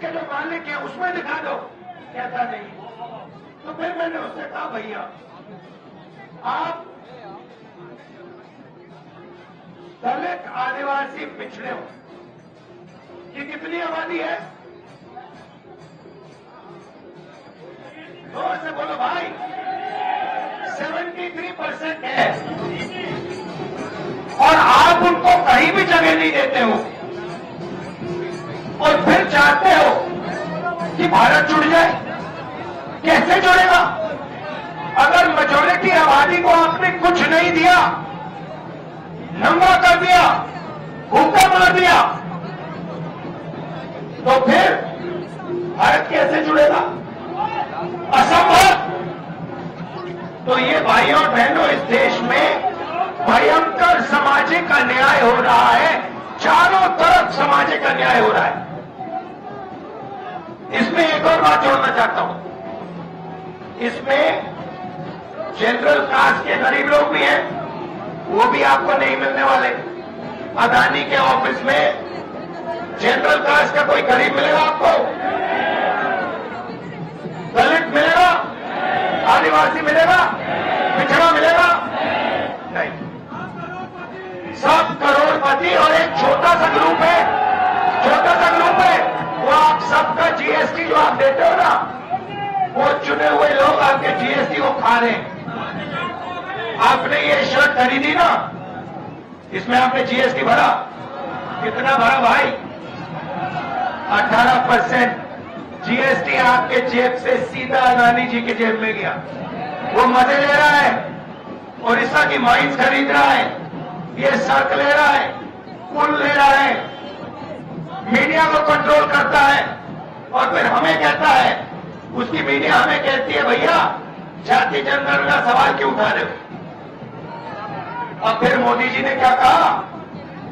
इसके जो मालिक है उसमें दिखा दो, कहता नहीं। तो फिर मैंने उससे कहा भैया आप दलित आदिवासी पिछड़े हो, ये कितनी आबादी है? जोर से बोलो भाई, 73% है। और आप उनको कहीं भी जगह नहीं देते हो और फिर चाहते हो कि भारत जुड़ जाए। कैसे जुड़ेगा? अगर मेजॉरिटी आबादी को आपने कुछ नहीं दिया, नंगा कर दिया, भूखा मार दिया, तो फिर भारत कैसे जुड़ेगा? असंभव। तो ये भाइयों और बहनों, इस देश में भयंकर सामाजिक अन्याय हो रहा है, चारों तरफ सामाजिक अन्याय हो रहा है। इसमें एक और बात जोड़ना चाहता हूं, इसमें जनरल कास्ट के गरीब लोग भी हैं, वो भी आपको नहीं मिलने वाले। अदानी के ऑफिस में जनरल कास्ट का कोई गरीब मिलेगा आपको? दलित मिलेगा? आदिवासी मिलेगा? पिछड़ा मिलेगा? नहीं। सब करोड़पति और एक छोटा सा ग्रुप है, छोटा सा ग्रुप है, वो आप सबका जीएसटी जो आप देते हो ना, वो चुने हुए लोग आपके जीएसटी को खा रहे हैं। आपने ये शर्ट खरीदी ना, इसमें आपने जीएसटी भरा, कितना भरा भाई? 18% जीएसटी आपके जेब से सीधा अदानी जी के जेब में गया। वो मजे ले रहा है, ओडिशा की माइंस खरीद रहा है, ये सड़क ले रहा है, पुल ले रहा है, मीडिया को कंट्रोल करता है और फिर हमें कहता है, उसकी मीडिया हमें कहती है भैया जाति जनगणना सवाल क्यों उठा रहे हो? अब फिर मोदी जी ने क्या कहा?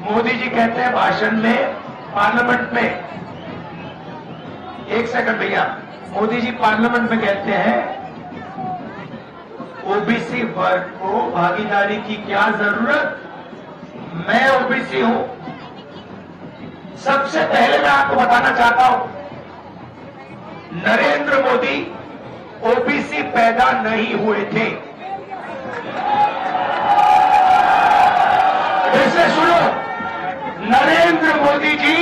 मोदी जी कहते हैं भाषण में, पार्लियामेंट में, एक सेकंड भैया, मोदी जी पार्लियामेंट में कहते हैं ओबीसी वर्ग को भागीदारी की क्या जरूरत, मैं ओबीसी हूं। सबसे पहले मैं आपको बताना चाहता हूं, नरेंद्र मोदी ओबीसी पैदा नहीं हुए थे। फिर सुनो, नरेंद्र मोदी जी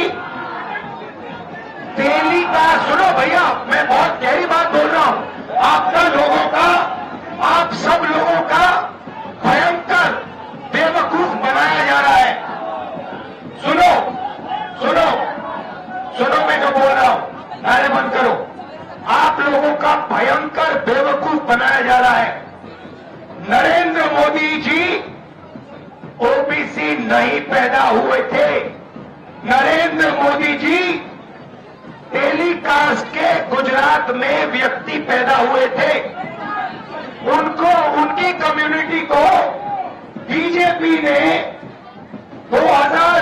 दिल्ली का, सुनो भैया मैं बहुत गहरी बात बोल रहा हूं, आपका लोगों का, आप सब लोगों का भयंकर बेवकूफ बनाया जा रहा है। सुनो सुनो सुनो, मैं जो बोल रहा हूं, नारे बंद करो। आप लोगों का भयंकर बेवकूफ बनाया जा रहा है। नरेंद्र मोदी जी ओबीसी नहीं पैदा हुए थे। नरेंद्र मोदी जी टेलीकास्ट के गुजरात में व्यक्ति पैदा हुए थे। उनको, उनकी कम्युनिटी को बीजेपी ने 2000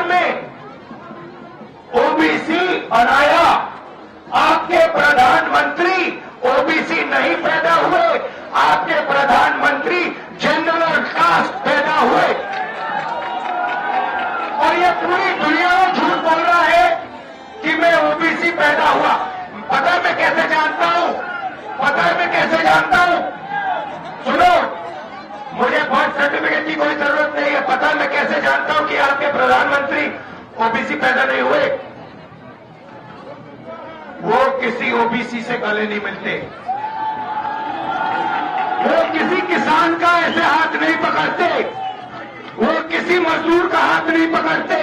में ओबीसी बनाया। आपके प्रधानमंत्री ओबीसी नहीं पैदा हुए, आपके प्रधानमंत्री जनरल कास्ट पैदा हुए। और ये पूरी दुनिया में झूठ बोल रहा है कि मैं ओबीसी पैदा हुआ। पता है मैं कैसे जानता हूं? पता है मैं कैसे जानता हूं? सुनो, मुझे बर्थ सर्टिफिकेट की कोई जरूरत नहीं है। पता है मैं कैसे जानता हूं कि आपके प्रधानमंत्री ओबीसी पैदा नहीं हुए? वो किसी ओबीसी से गले नहीं मिलते, वो किसी किसान का ऐसे हाथ नहीं पकड़ते, वो किसी मजदूर का हाथ नहीं पकड़ते,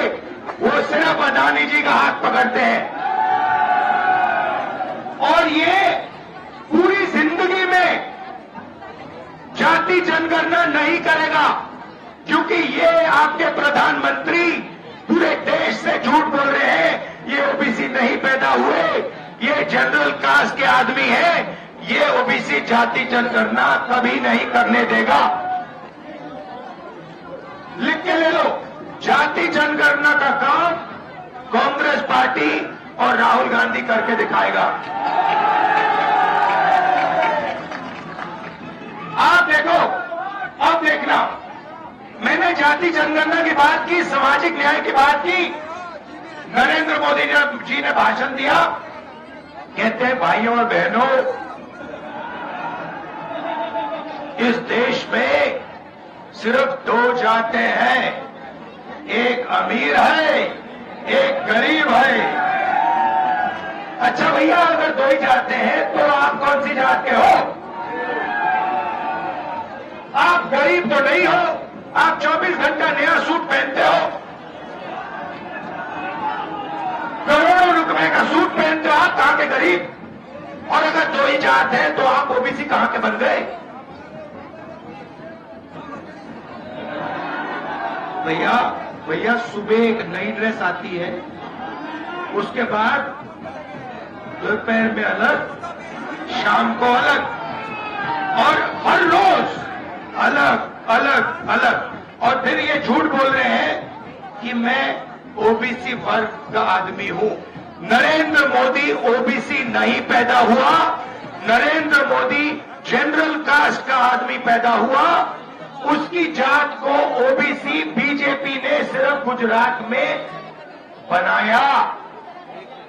वो सिर्फ अदानी जी का हाथ पकड़ते हैं। और ये पूरी जिंदगी में जाति जनगणना नहीं करेगा, क्योंकि ये आपके प्रधानमंत्री पूरे देश से झूठ बोल रहे हैं। ये ओबीसी नहीं पैदा हुए, ये जनरल कास्ट के आदमी है, ये ओबीसी जाति जनगणना कभी नहीं करने देगा। लिख के ले लो, जाति जनगणना का काम कांग्रेस पार्टी और राहुल गांधी करके दिखाएगा। आप देखो, अब देखना, मैंने जाति जनगणना की बात की, सामाजिक न्याय की बात की, नरेंद्र मोदी जी ने भाषण दिया, कहते हैं भाइयों और बहनों, इस देश में सिर्फ दो जातें हैं, एक अमीर है, एक गरीब है। अच्छा भैया, अगर दो ही जाते हैं तो आप कौन सी जात के हो? आप गरीब तो नहीं हो, आप 24 घंटा नया सूट पहनते हो, करोड़ों रुपए का सूट पहनते हो, आप कहां के गरीब? और अगर दो ही जात है तो आप ओबीसी कहां के बन गए? भैया सुबह एक नई ड्रेस आती है, उसके बाद दोपहर में अलग, शाम को अलग, और हर रोज अलग अलग अलग। और फिर ये झूठ बोल रहे हैं कि मैं ओबीसी वर्ग का आदमी हूं। नरेंद्र मोदी ओबीसी नहीं पैदा हुआ, नरेंद्र मोदी जनरल कास्ट का आदमी पैदा हुआ। उसकी जात को ओबीसी बीजेपी ने सिर्फ गुजरात में बनाया।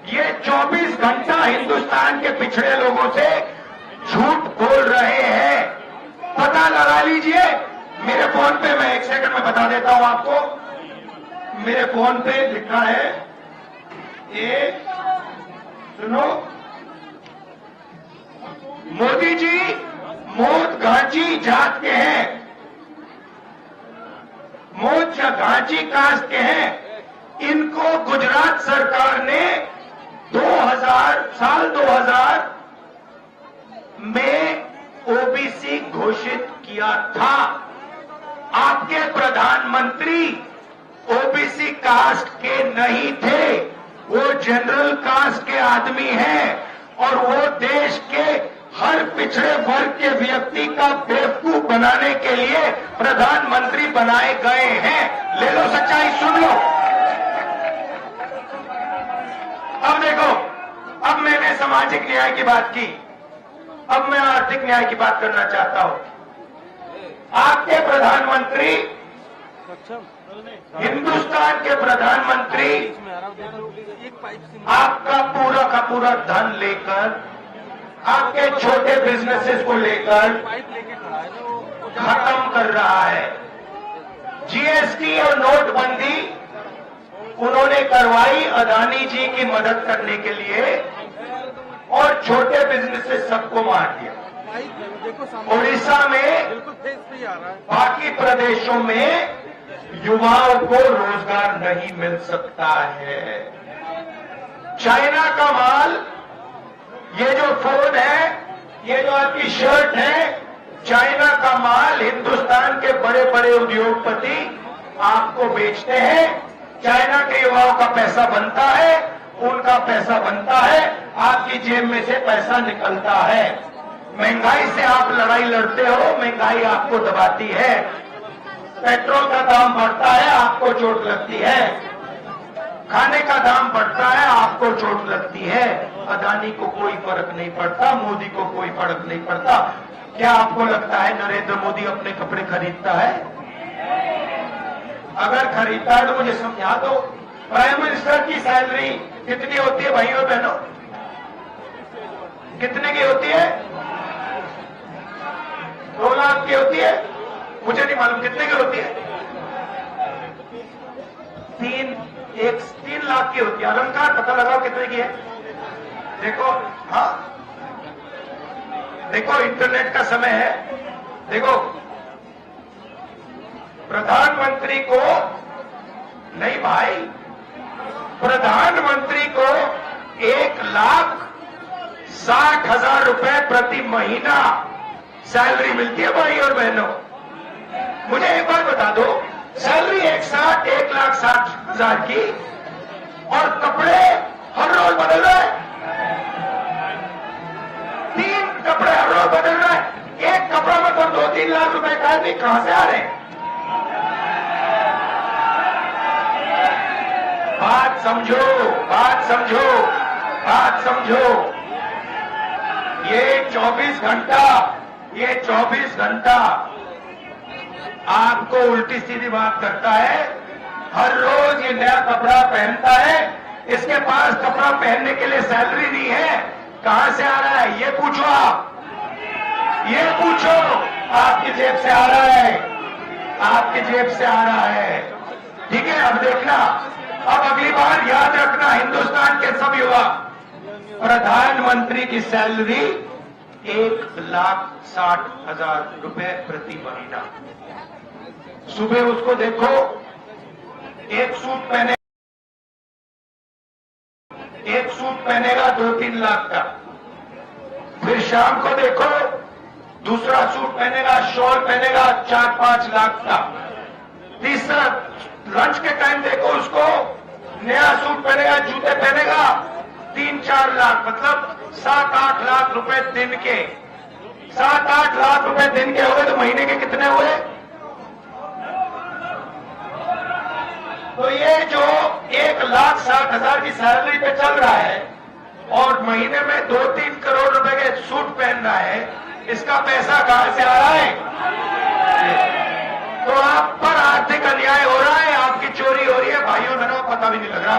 ये 24 घंटा हिंदुस्तान के पिछड़े लोगों से झूठ बोल रहे हैं। पता लगा लीजिए, मेरे फोन पे, मैं एक सेकंड में बता देता हूं आपको। मेरे फोन पे लिखा है, ये सुनो, मोदी जी मोद घांची जात के हैं, मोद घांची कास्ट के हैं। इनको गुजरात सरकार ने 2000 में ओबीसी घोषित किया था। आपके प्रधानमंत्री ओबीसी कास्ट के नहीं थे, वो जनरल कास्ट के आदमी हैं, और वो देश के हर पिछड़े वर्ग के व्यक्ति का बेवकूफ बनाने के लिए प्रधानमंत्री बनाए गए हैं। ले लो सच्चाई, सुन लो। अब देखो, अब मैंने सामाजिक न्याय की बात की, अब मैं आर्थिक न्याय की बात करना चाहता हूं। आपके प्रधानमंत्री, हिंदुस्तान के प्रधानमंत्री आपका पूरा का पूरा धन लेकर, आपके छोटे बिजनेसेस को लेकर खत्म कर रहा है। जीएसटी और नोटबंदी उन्होंने करवाई अदानी जी की मदद करने के लिए, और छोटे बिजनेसेस सबको मार दिया। उड़ीसा में, बाकी प्रदेशों में युवाओं को रोजगार नहीं मिल सकता है। चाइना का माल, ये जो फोन है, ये जो आपकी शर्ट है, चाइना का माल हिंदुस्तान के बड़े बड़े उद्योगपति आपको बेचते हैं। चाइना के युवाओं का पैसा बनता है, उनका पैसा बनता है, आपकी जेब में से पैसा निकलता है। महंगाई से आप लड़ाई लड़ते हो, महंगाई आपको दबाती है। पेट्रोल का दाम बढ़ता है, आपको चोट लगती है। खाने का दाम बढ़ता है, आपको चोट लगती है। अदानी को कोई फर्क नहीं पड़ता, मोदी को कोई फर्क नहीं पड़ता। क्या आपको लगता है नरेंद्र मोदी अपने कपड़े खरीदता है? अगर खरीदता है तो मुझे समझा दो, प्राइम मिनिस्टर की सैलरी कितनी होती है भाइयों बहनों? कितने की होती है? 2 लाख की होती है? मुझे नहीं मालूम कितने की होती है। 3 लाख की होती है। अलंकार पता लगाओ कितने की है। देखो, हाँ देखो, इंटरनेट का समय है। देखो, प्रधानमंत्री को नहीं भाई, प्रधानमंत्री को 1,60,000 रुपए प्रति महीना सैलरी मिलती है भाई और बहनों। मुझे एक बात बता दो, सैलरी 1,60,000 की, और कपड़े हर रोज बदल रहे हैं। 3 कपड़े हर रोज बदल रहे हैं। एक कपड़ा मतलब 2-3 लाख रुपए का आदमी कहां से आ रहे हैं? बात समझो, बात समझो, बात समझो। ये 24 घंटा आपको उल्टी सीधी बात करता है। हर रोज ये नया कपड़ा पहनता है, इसके पास कपड़ा पहनने के लिए सैलरी नहीं है, कहां से आ रहा है ये पूछो आप, ये पूछो। आपकी जेब से आ रहा है, आपकी जेब से आ रहा है। ठीक है, अब देखना, अब अगली बार याद रखना, हिंदुस्तान के सब युवा, प्रधानमंत्री की सैलरी 1,60,000 रुपए प्रति महीना। सुबह उसको देखो, एक सूट पहनेगा 2-3 लाख का, फिर शाम को देखो दूसरा सूट पहनेगा, शॉल पहनेगा 4-5 लाख का, तीसरा लंच के टाइम देखो उसको नया सूट पहनेगा, जूते पहनेगा 3-4 लाख, मतलब 7-8 लाख रुपए दिन के। 7-8 लाख रुपए दिन के हो गए तो महीने के कितने हुए? तो ये जो 1,60,000 की सैलरी पे चल रहा है और महीने में 2-3 करोड़ रुपए के सूट पहन रहा है, इसका पैसा कहां से आ रहा है? तो आप पर आर्थिक अन्याय हो रहा है, आपकी चोरी हो रही है भाइयों बहनों, पता भी नहीं लग रहा,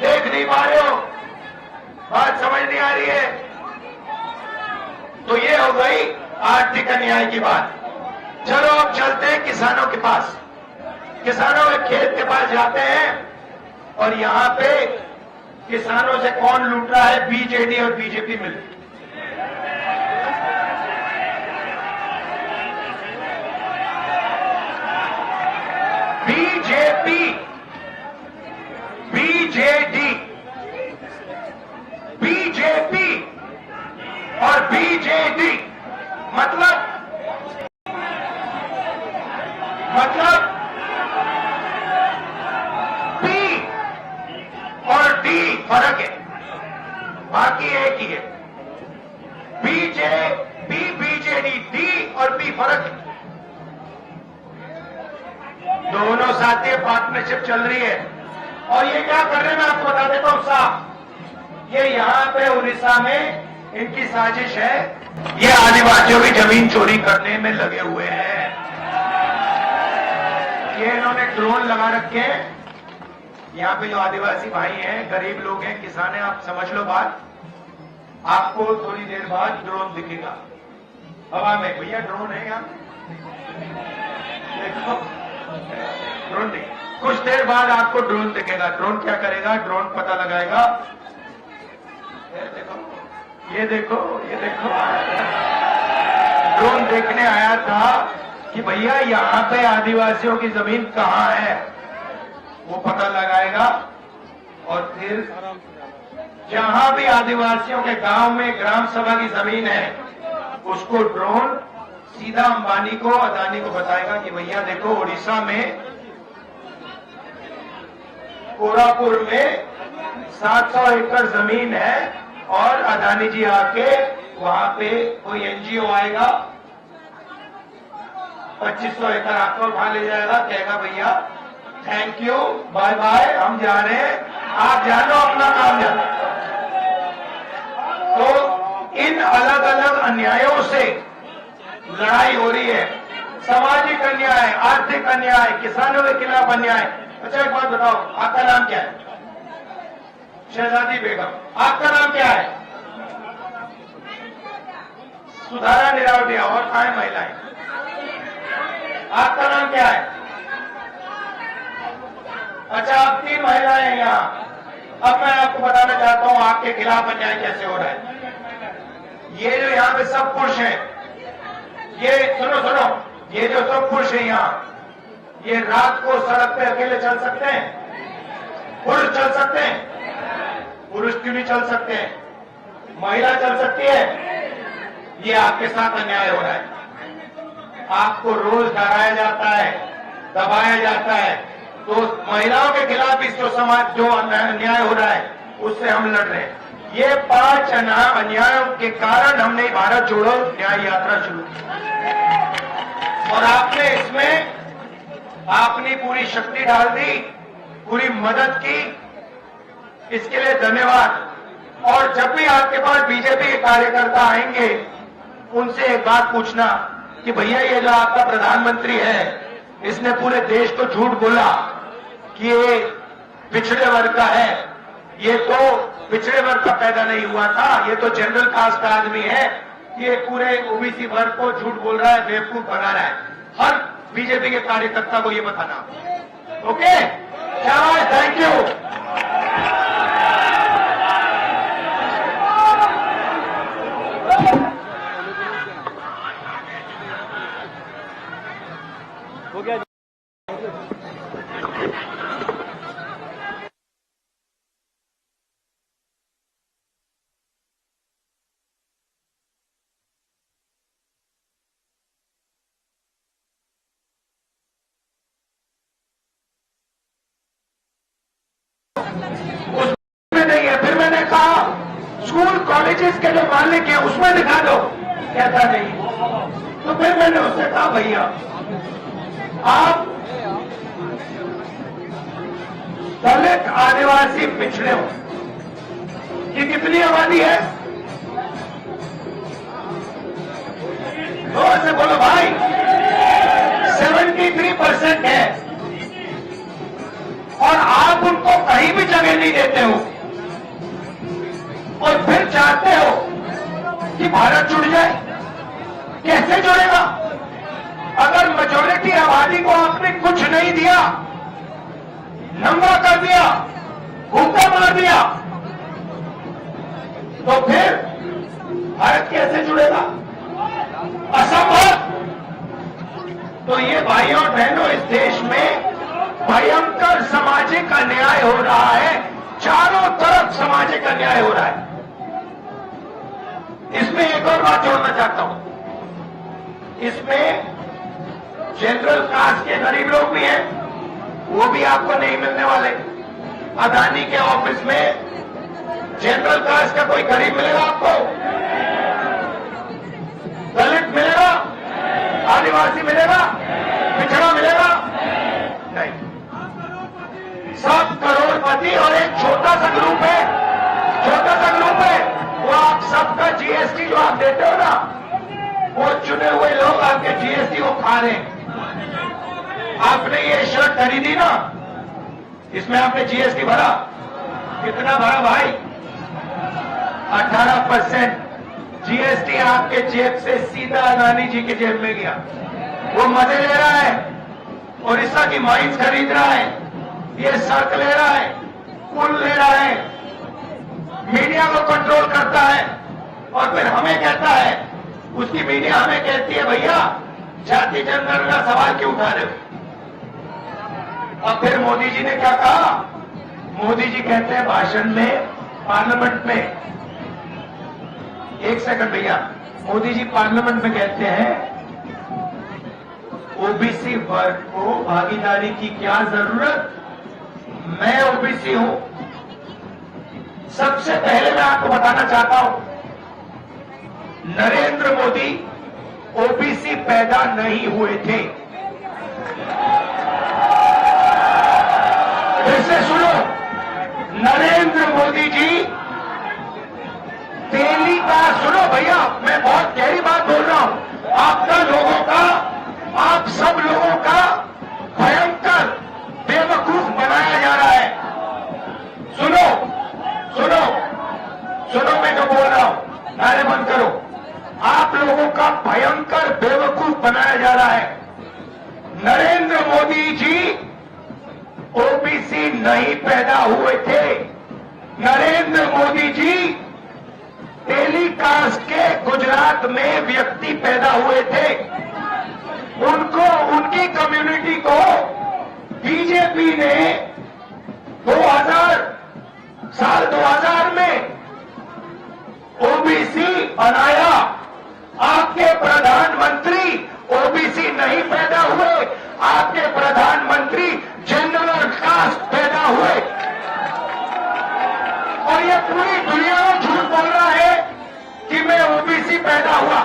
देख नहीं पा रहे हो, बात समझ नहीं आ रही है। तो ये हो गई आर्थिक अन्याय की बात। चलो अब चलते हैं किसानों के पास। किसानों के खेत के पास जाते हैं और यहां पे किसानों से कौन लूट रहा है? बीजेडी और बीजेपी मिलकर। बीजेपी और बीजेडी मतलब पी और डी फर्क है, बाकी एक ही है। बीजेडी, डी और बी फर्क है। दोनों साथ ही पार्टनरशिप चल रही है। और ये क्या कर रहे हैं मैं आपको बता देता हूं साहब, ये यहां पे उड़ीसा में इनकी साजिश है, ये आदिवासियों की जमीन चोरी करने में लगे हुए हैं। ये इन्होंने ड्रोन लगा रखे हैं। यहाँ पे जो आदिवासी भाई हैं, गरीब लोग हैं, किसान हैं, आप समझ लो बात। आपको थोड़ी देर बाद ड्रोन दिखेगा हवा में। भैया ड्रोन है यहाँ, देखो ड्रोन दिखे, कुछ देर बाद आपको ड्रोन दिखेगा। ड्रोन क्या करेगा? ड्रोन पता लगाएगा। ये देखो ड्रोन देखने आया था कि भैया यहां पे आदिवासियों की जमीन कहां है, वो पता लगाएगा। और फिर जहां भी आदिवासियों के गांव में ग्राम सभा की जमीन है, उसको ड्रोन सीधा अंबानी को, अदानी को बताएगा कि भैया देखो उड़ीसा में कोरापुर में 700 एकड़ जमीन है और अदानी जी आके वहां पे कोई एनजीओ आएगा, 2500 एकड़ आपको उठा ले जाएगा, कहेगा भैया थैंक यू, बाय बाय, हम जा रहे हैं, आप जानो अपना काम जानो। तो इन अलग अलग अन्यायों से लड़ाई हो रही है। सामाजिक अन्याय, आर्थिक अन्याय, किसानों के खिलाफ अन्याय। अच्छा एक बात बताओ, आपका नाम क्या है? शहजादी बेगम। आपका नाम क्या है? सुधारा निरावटिया। और कहाँ है महिलाएं? आपका नाम क्या है? अच्छा, आप 3 महिलाएं हैं यहाँ। अब मैं आपको बताना चाहता हूं आपके खिलाफ अन्याय कैसे हो रहा है। ये जो यहाँ पे सब पुरुष हैं, ये सुनो, ये जो सब पुरुष हैं यहाँ, ये रात को सड़क पे अकेले चल सकते हैं? पुरुष चल सकते हैं? पुरुष क्यों नहीं चल सकते हैं? महिला चल सकती है? ये आपके साथ अन्याय हो रहा है। आपको रोज डराया जाता है, दबाया जाता है। तो महिलाओं के खिलाफ इस जो समाज जो अन्याय हो रहा है, उससे हम लड़ रहे हैं। ये 5 अन्यायों के कारण हमने भारत जोड़ो न्याय यात्रा शुरू की और आपने इसमें अपनी पूरी शक्ति डाल दी, पूरी मदद की, इसके लिए धन्यवाद। और जब भी आपके पास बीजेपी के कार्यकर्ता आएंगे, उनसे एक बात पूछना कि भैया ये जो आपका प्रधानमंत्री है, इसने पूरे देश को झूठ बोला कि ये पिछड़े वर्ग का है, ये तो पिछड़े वर्ग का पैदा नहीं हुआ था, ये तो जनरल कास्ट का आदमी है, ये पूरे ओबीसी वर्ग को झूठ बोल रहा है, बेवकूफ बना रहा है। हर बीजेपी के कार्यकर्ता को ये बताना। ओके, शाबाश, थैंक यू। हो गया। उसमें नहीं है। फिर मैंने कहा स्कूल कॉलेजेस के जो मालिक है उसमें दिखा दो, कहता नहीं। तो फिर मैंने उससे कहा भैया आप दलित आदिवासी पिछड़े हो, ये कितनी आबादी है? जोर से बोलो भाई, 73% है। और आप उनको कहीं भी जगह नहीं देते हो और फिर चाहते हो कि भारत जुड़ जाए। कैसे जुड़ेगा? अगर मेजोरिटी आबादी को आपने कुछ नहीं दिया, नंगा कर दिया, भूखा मार दिया, तो फिर भारत कैसे जुड़ेगा? असंभव। तो ये भाइयों और बहनों, इस देश में भयंकर सामाजिक अन्याय हो रहा है, चारों तरफ सामाजिक अन्याय हो रहा है। इसमें एक और बात जोड़ना चाहता हूं, इसमें जनरल कास्ट के गरीब लोग भी हैं, वो भी आपको नहीं मिलने वाले। अदानी के ऑफिस में जनरल कास्ट का कोई गरीब मिलेगा आपको? दलित मिलेगा? आदिवासी मिलेगा? पिछड़ा मिलेगा? नहीं। सब करोड़पति और एक छोटा सा ग्रुप है, छोटा सा ग्रुप है, वो आप सबका जीएसटी जो आप देते हो ना, वो चुने हुए लोग आपके जीएसटी को खा रहे हैं। आपने ये शर्ट खरीदी ना, इसमें आपने जीएसटी भरा, कितना भरा भाई? 18% जीएसटी आपके जेब से सीधा अदानी जी के जेब में गया। वो मजे ले रहा है, ओडिशा की माइंस खरीद रहा है, ये सड़क ले रहा है, पुल ले रहा है, मीडिया को कंट्रोल करता है और फिर हमें कहता है, उसकी मीडिया हमें कहती है भैया जाति जनगणना का सवाल क्यों उठा रहे हो? अब फिर मोदी जी ने क्या कहा? मोदी जी कहते हैं भाषण में, पार्लियामेंट में, एक सेकंड भैया, मोदी जी पार्लियामेंट में कहते हैं ओबीसी वर्ग को भागीदारी की क्या जरूरत, मैं ओबीसी हूं। सबसे पहले मैं आपको बताना चाहता हूं, नरेंद्र मोदी ओबीसी पैदा नहीं हुए थे। फिर से सुनो, नरेंद्र मोदी जी तेली का, सुनो भैया, मैं बहुत गहरी बात बोल रहा हूं, आपका लोगों का, आप सब लोगों का भयंकर बेवकूफ बनाया जा रहा है। सुनो सुनो सुनो, मैं जो बोल रहा हूं, नारे बंद करो। आप लोगों का भयंकर बेवकूफ बनाया जा रहा है। नरेंद्र मोदी जी ओबीसी नहीं पैदा हुए थे। नरेंद्र मोदी जी टेलीकास्ट के गुजरात में व्यक्ति पैदा हुए थे। उनको, उनकी कम्युनिटी को बीजेपी ने 2000 में ओबीसी बनाया। आपके प्रधानमंत्री ओबीसी नहीं पैदा हुए, आपके प्रधानमंत्री जनरल कास्ट पैदा हुए। और ये पूरी दुनिया में झूठ बोल रहा है कि मैं ओबीसी पैदा हुआ।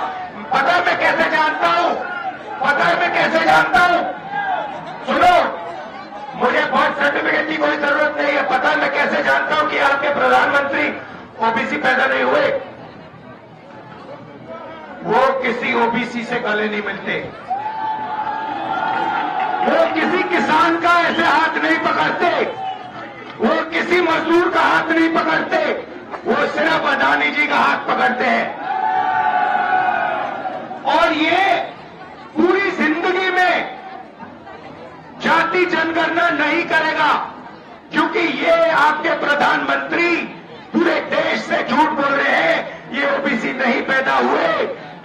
पता है मैं कैसे जानता हूं? पता है मैं कैसे जानता हूं? सुनो, मुझे बर्थ सर्टिफिकेट की कोई जरूरत नहीं है। पता है मैं कैसे जानता हूं कि आपके प्रधानमंत्री ओबीसी पैदा नहीं हुए? वो किसी ओबीसी से गले नहीं मिलते, वो किसी किसान का ऐसे हाथ नहीं पकड़ते, वो किसी मजदूर का हाथ नहीं पकड़ते, वो सिर्फ अदानी जी का हाथ पकड़ते हैं। और ये पूरी जिंदगी में जाति जनगणना नहीं करेगा, क्योंकि ये आपके प्रधानमंत्री पूरे देश से झूठ बोल रहे हैं। ये ओबीसी नहीं पैदा हुए,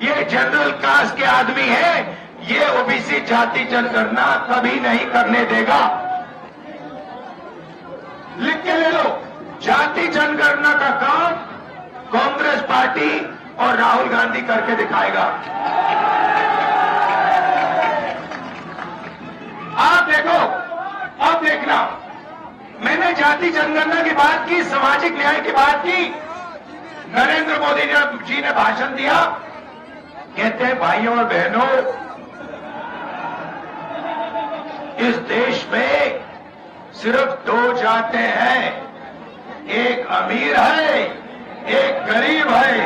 ये जनरल कास्ट के आदमी है, ये ओबीसी जाति जनगणना कभी नहीं करने देगा। लिख के ले लो, जाति जनगणना का काम कांग्रेस पार्टी और राहुल गांधी करके दिखाएगा। आप देखो, अब देखना, मैंने जाति जनगणना की बात की, सामाजिक न्याय की बात की, नरेंद्र मोदी जी ने भाषण दिया, कहते हैं भाइयों और बहनों, इस देश में सिर्फ दो जातें हैं, एक अमीर है, एक गरीब है।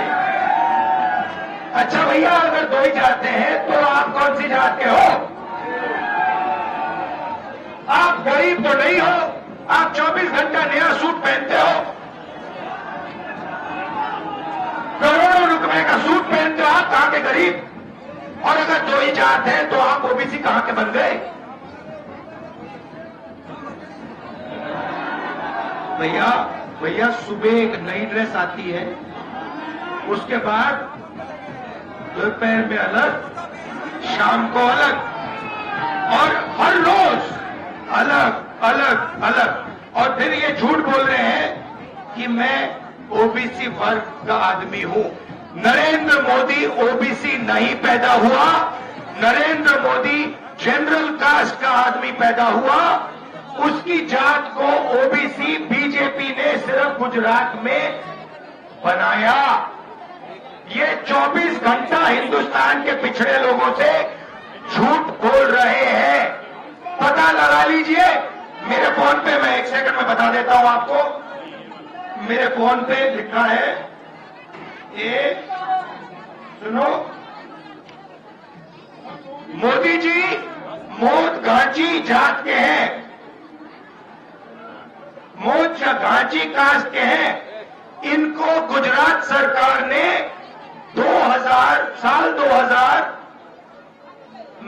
अच्छा भैया, अगर दो ही जाते हैं तो आप कौन सी जात के हो? आप गरीब तो नहीं हो, आप 24 घंटा नया सूट पहनते हो, करोड़ों रुपए का सूट पहनते हो, आप कहां के गरीब? और अगर दो ही जात है तो आप ओबीसी कहां के बन गए? भैया सुबह एक नई ड्रेस आती है, उसके बाद दोपहर में अलग, शाम को अलग, और हर रोज अलग अलग अलग। और फिर ये झूठ बोल रहे हैं कि मैं ओबीसी वर्ग का आदमी हूं। नरेंद्र मोदी ओबीसी नहीं पैदा हुआ, नरेंद्र मोदी जनरल कास्ट का आदमी पैदा हुआ। उसकी जात को ओबीसी बीजेपी ने सिर्फ गुजरात में बनाया। ये 24 घंटा हिंदुस्तान के पिछड़े लोगों से झूठ बोल रहे हैं। पता लगा लीजिए, मेरे फोन पे, मैं 1 सेकंड में बता देता हूं आपको। मेरे फोन पे लिखा है, ये सुनो, मोदी जी मोद घांची जात के हैं, मोद घांची कास्ट के हैं। इनको गुजरात सरकार ने 2000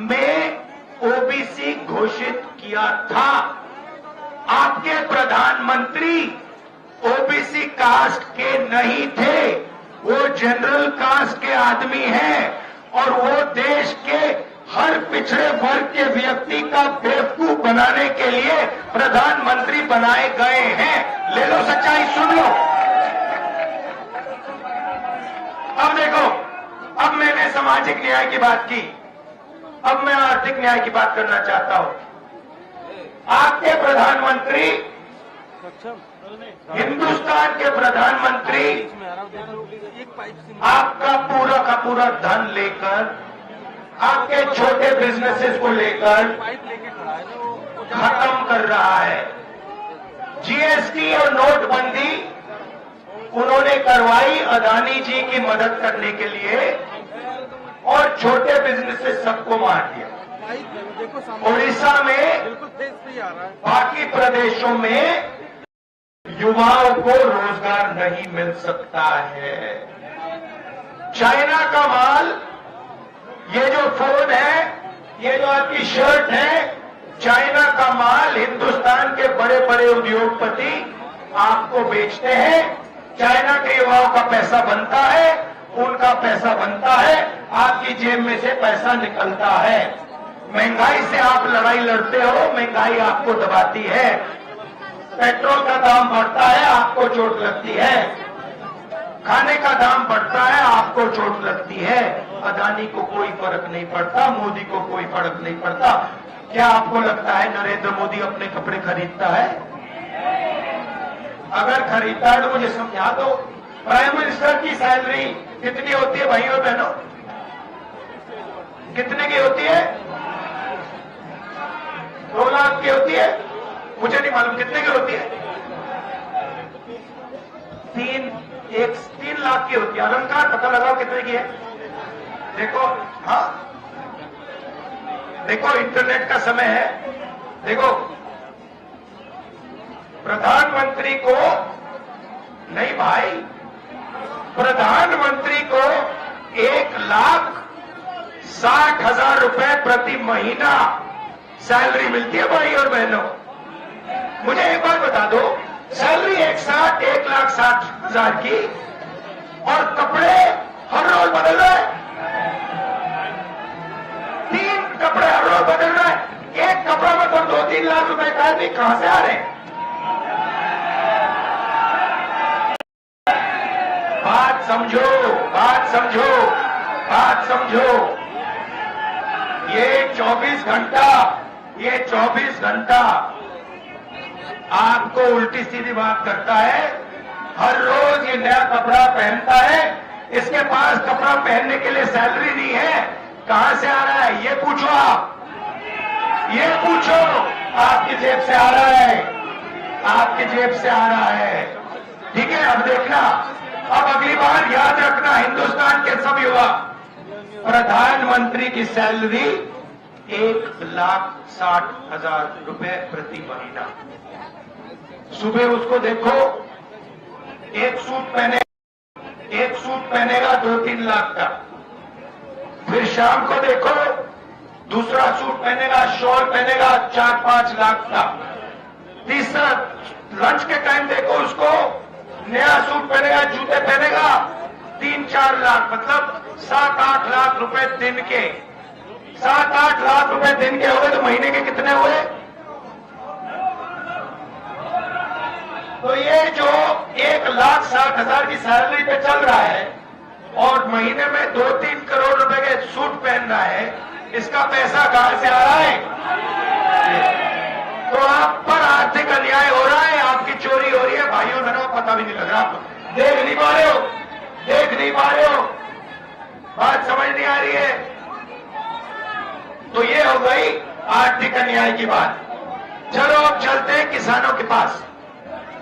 में ओबीसी घोषित किया था। आपके प्रधानमंत्री ओबीसी कास्ट के नहीं थे, वो जनरल कास्ट के आदमी हैं, और वो देश के हर पिछड़े वर्ग के व्यक्ति का बेवकूफ बनाने के लिए प्रधानमंत्री बनाए गए हैं। ले लो, सच्चाई सुन लो। अब देखो, अब मैंने सामाजिक न्याय की बात की, अब मैं आर्थिक न्याय की बात करना चाहता हूं। आपके प्रधानमंत्री, हिंदुस्तान के प्रधानमंत्री आपका पूरा का पूरा धन लेकर, आपके छोटे बिजनेसेस को लेकर खत्म कर रहा है। जीएसटी और नोटबंदी उन्होंने करवाई अदानी जी की मदद करने के लिए, और छोटे बिजनेसेस सबको मार दिया। उड़ीसा में, बाकी प्रदेशों में युवाओं को रोजगार नहीं मिल सकता है। चाइना का माल, ये जो फोन है, ये जो आपकी शर्ट है, चाइना का माल हिंदुस्तान के बड़े बड़े उद्योगपति आपको बेचते हैं। चाइना के युवाओं का पैसा बनता है, उनका पैसा बनता है, आपकी जेब में से पैसा निकलता है। महंगाई से आप लड़ाई लड़ते हो, महंगाई आपको दबाती है। पेट्रोल का दाम बढ़ता है, आपको चोट लगती है। खाने का दाम बढ़ता है, आपको चोट लगती है। अदानी को कोई फर्क नहीं पड़ता, मोदी को कोई फर्क नहीं पड़ता। क्या आपको लगता है नरेंद्र मोदी अपने कपड़े खरीदता है? अगर खरीदता है तो मुझे समझा दो, प्राइम मिनिस्टर की सैलरी कितनी होती है भाइयों बहनों? कितने की होती है? 2 लाख की होती है? मुझे नहीं मालूम कितने की होती है। 3 लाख की होती है। अलंकार पता लगाओ कितने की है। देखो, हाँ देखो, इंटरनेट का समय है। देखो, प्रधानमंत्री को नहीं भाई, प्रधानमंत्री को 1,60,000 रुपए प्रति महीना सैलरी मिलती है भाई और बहनों। मुझे एक बात बता दो, सैलरी 1,60,000 की और कपड़े हर रोज बदल रहे हैं, 3 कपड़े हर रोज बदल रहे हैं, एक कपड़ा मतलब 2-3 लाख रुपए का आदमी कहां से आ रहे हैं? बात समझो, बात समझो, बात समझो। ये 24 घंटा आपको उल्टी सीधी बात करता है। हर रोज ये नया कपड़ा पहनता है, इसके पास कपड़ा पहनने के लिए सैलरी नहीं है, कहां से आ रहा है ये पूछो आप, ये पूछो। आपकी जेब से आ रहा है, आपकी जेब से आ रहा है, ठीक है। अब देखना, अब अगली बार याद रखना हिंदुस्तान के सब युवा, प्रधानमंत्री की सैलरी 1,60,000 रुपए प्रति महीना। सुबह उसको देखो, एक सूट पहनेगा 2-3 लाख का, फिर शाम को देखो दूसरा सूट पहनेगा, शॉल पहनेगा 4-5 लाख का, तीसरा लंच के टाइम देखो उसको नया सूट पहनेगा, जूते पहनेगा 3-4 लाख, मतलब 7-8 लाख रुपए दिन के। 7-8 लाख रुपए दिन के हो गए तो महीने के कितने हुए? तो ये जो 1,60,000 की सैलरी पे चल रहा है और महीने में 2-3 करोड़ रुपए के सूट पहन रहा है, इसका पैसा कहां से आ रहा है? तो आप पर आर्थिक अन्याय हो रहा है, आपकी चोरी हो रही है भाइयों बहनों, पता भी नहीं लग रहा, आप देख नहीं पा रहे हो, देख नहीं पा रहे हो, बात समझ नहीं आ रही है। तो ये हो गई आर्थिक अन्याय की बात। चलो अब चलते हैं किसानों के पास।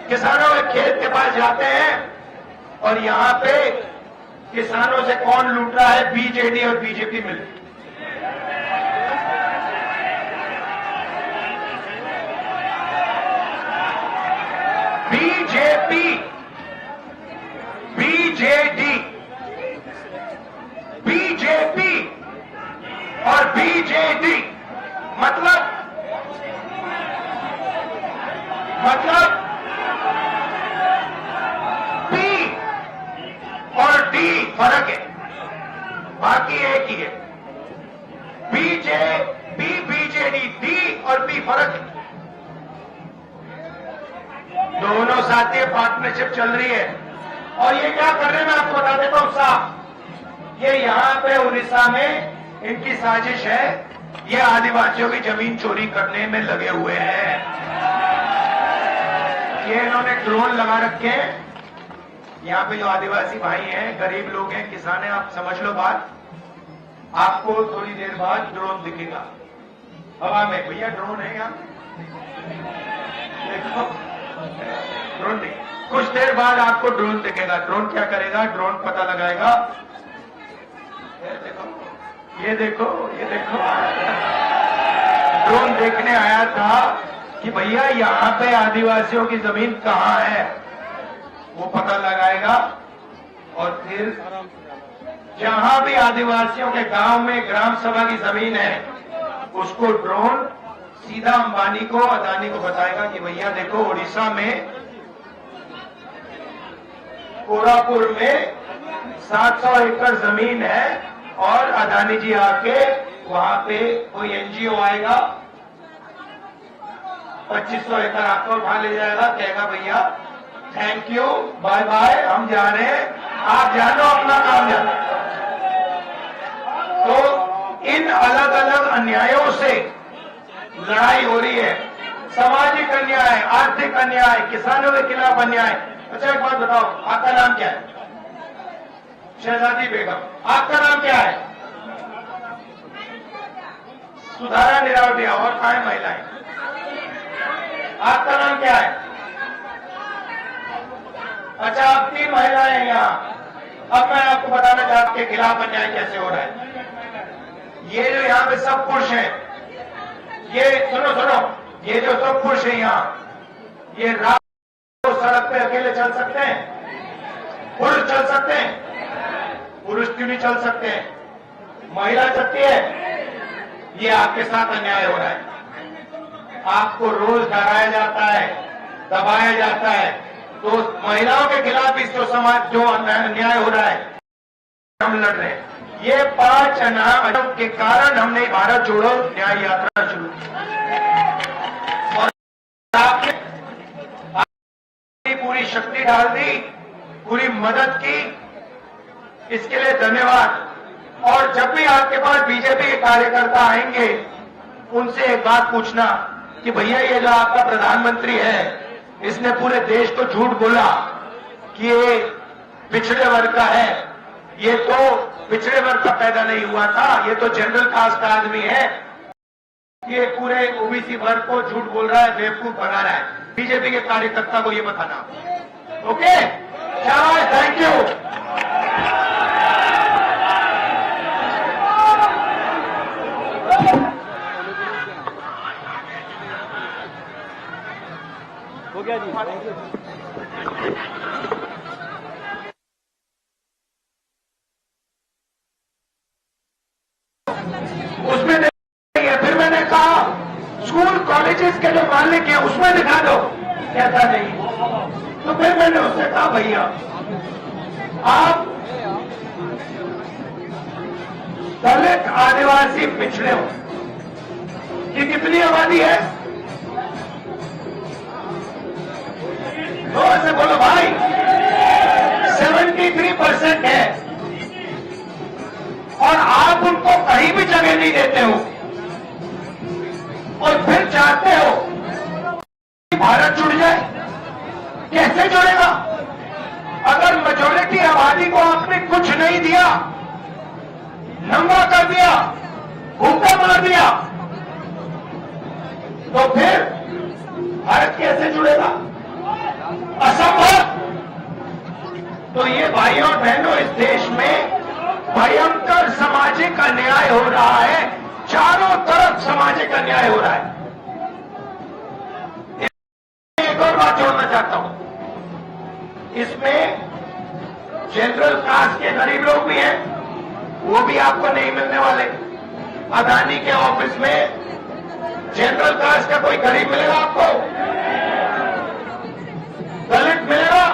किसानों के खेत के पास जाते हैं और यहां पे किसानों से कौन लूट रहा है? बीजेडी और बीजेपी मिलकर। बीजेपी, बीजेडी, बीजेपी और बीजेडी मतलब पी और डी फर्क है, बाकी एक ही है। बीजेपी, बीजेडी, डी और पी फर्क है। दोनों साथी पार्टनरशिप चल रही है और ये क्या कर रहे हैं मैं आपको बता देता हूं साहब। ये यहां पे उड़ीसा में इनकी साजिश है, ये आदिवासियों की जमीन चोरी करने में लगे हुए हैं। ये इन्होंने ड्रोन लगा रखे हैं, यहाँ पे जो आदिवासी भाई हैं, गरीब लोग हैं, किसान हैं, आप समझ लो बात। आपको थोड़ी देर बाद ड्रोन दिखेगा हवा में, भैया ड्रोन है यहाँ, देखो ड्रोन दिखे, कुछ देर बाद आपको ड्रोन दिखेगा। ड्रोन क्या करेगा? ड्रोन पता लगाएगा, ये देखो, ये देखो, ड्रोन देखने आया था कि भैया यहाँ पे आदिवासियों की जमीन कहाँ है, वो पता लगाएगा और फिर जहां भी आदिवासियों के गांव में ग्राम सभा की जमीन है, उसको ड्रोन सीधा अंबानी को, अदानी को बताएगा कि भैया देखो उड़ीसा में कोरापुर में 700 एकड़ जमीन है और अदानी जी आके वहां पे कोई एनजीओ आएगा, 2500 एकड़ आपको उठा ले जाएगा, कहेगा भैया थैंक यू, बाय बाय, हम जा रहे हैं, आप जानो अपना काम जानो। तो इन अलग अलग अन्यायों से लड़ाई हो रही है, सामाजिक अन्याय, आर्थिक अन्याय, किसानों के खिलाफ अन्याय। अच्छा एक बात बताओ, आपका नाम क्या है? शहजादी बेगम। आपका नाम क्या है? सुधारा निरावटिया। और कहाँ है महिलाएं? आपका नाम क्या है? अच्छा आप 3 महिलाएं हैं यहाँ। अब मैं आपको बताना चाहता हूं के खिलाफ अन्याय कैसे हो रहा है। ये जो यहाँ पे सब पुरुष हैं, ये सुनो सुनो, ये जो सब पुरुष हैं यहाँ, ये रात को सड़क पे अकेले चल सकते हैं? पुरुष चल सकते हैं? पुरुष क्यों नहीं चल सकते हैं? महिला चलती है। ये आपके साथ अन्याय हो रहा है। आपको रोज डराया जाता है, दबाया जाता है, तो महिलाओं के खिलाफ इस जो समाज जो अन्याय हो रहा है हम लड़ रहे हैं। ये 5 अनाम के कारण हमने भारत जोड़ो न्याय यात्रा शुरू की और आपने पूरी शक्ति डाल दी, पूरी मदद की, इसके लिए धन्यवाद। और जब भी आपके पास बीजेपी के कार्यकर्ता आएंगे उनसे एक बात पूछना कि भैया ये जो आपका प्रधानमंत्री है इसने पूरे देश को झूठ बोला कि ये पिछड़े वर्ग का है, ये तो पिछड़े वर्ग का पैदा नहीं हुआ था, ये तो जनरल कास्ट का आदमी है, ये पूरे ओबीसी वर्ग को झूठ बोल रहा है, बेवकूफ बना रहा है। बीजेपी के कार्यकर्ता को ये बताना। ओके, चलो, थैंक यू। हो गया जी, थैंक यू। उसमें देखिए, फिर मैंने कहा स्कूल कॉलेजेस के जो मालिक हैं उसमें दिखा दो, कहता नहीं। तो फिर मैंने उससे कहा भैया आप दलित आदिवासी पिछड़े हो, ये कितनी आबादी है? जोर से बोलो भाई, 73% है और आप उनको कहीं भी जगह नहीं देते हो और फिर चाहते हो कि भारत जुड़ जाए। कैसे जुड़ेगा? अगर मेजोरिटी आबादी को आपने कुछ नहीं दिया, नंगा कर दिया, भूखा मार दिया, तो फिर भारत कैसे जुड़ेगा? असंभव। तो ये भाइयों और बहनों, इस देश में भयंकर सामाजिक अन्याय हो रहा है, चारों तरफ सामाजिक अन्याय हो रहा है। एक और बात जोड़ना चाहता हूं, इसमें जनरल कास्ट के गरीब लोग भी हैं, वो भी आपको नहीं मिलने वाले। अदानी के ऑफिस में जनरल कास्ट का कोई गरीब मिलेगा आपको? दलित मिलेगा?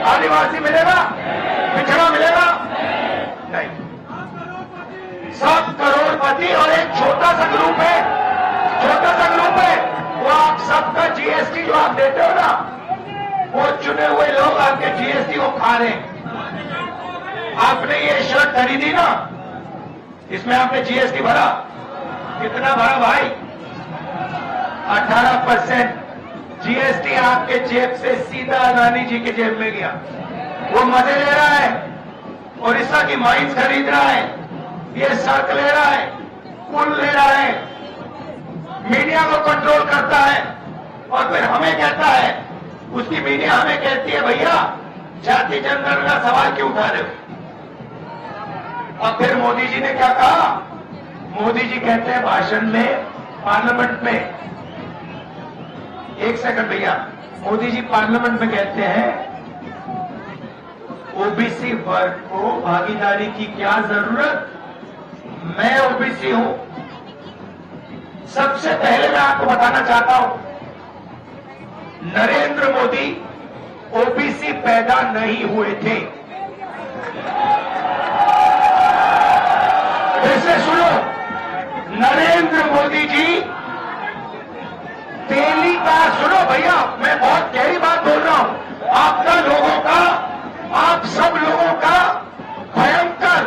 आदिवासी मिलेगा? पिछड़ा मिलेगा? नहीं। सब करोड़पति और एक छोटा सा ग्रुप है, छोटा सा ग्रुप है, वो आप सबका जीएसटी जो आप देते हो ना, वो चुने हुए लोग आपके जीएसटी को खा रहे हैं। आपने ये शर्ट खरीदी ना, इसमें आपने जीएसटी भरा, कितना भरा भाई? 18% जीएसटी आपके जेब से सीधा अदानी जी के जेब में गया। वो मजे ले रहा है, ओडिशा की माइंस खरीद रहा है, ये सड़क ले रहा है, पुल ले रहा है, मीडिया को कंट्रोल करता है और फिर हमें कहता है, उसकी मीडिया हमें कहती है भैया जाति जनगणना का सवाल क्यों उठा रहे हो? अब फिर मोदी जी ने क्या कहा? मोदी जी कहते हैं भाषण में, पार्लियामेंट में, एक सेकंड भैया, मोदी जी पार्लियामेंट में कहते हैं ओबीसी वर्ग को भागीदारी की क्या जरूरत? मैं ओबीसी हूं। सबसे पहले मैं आपको बताना चाहता हूं, नरेंद्र मोदी ओबीसी पैदा नहीं हुए थे। फिर सुनो, नरेंद्र मोदी जी तेली का, सुनो भैया, मैं बहुत गहरी बात बोल रहा हूं, आपका लोगों का, आप सब लोगों का भयंकर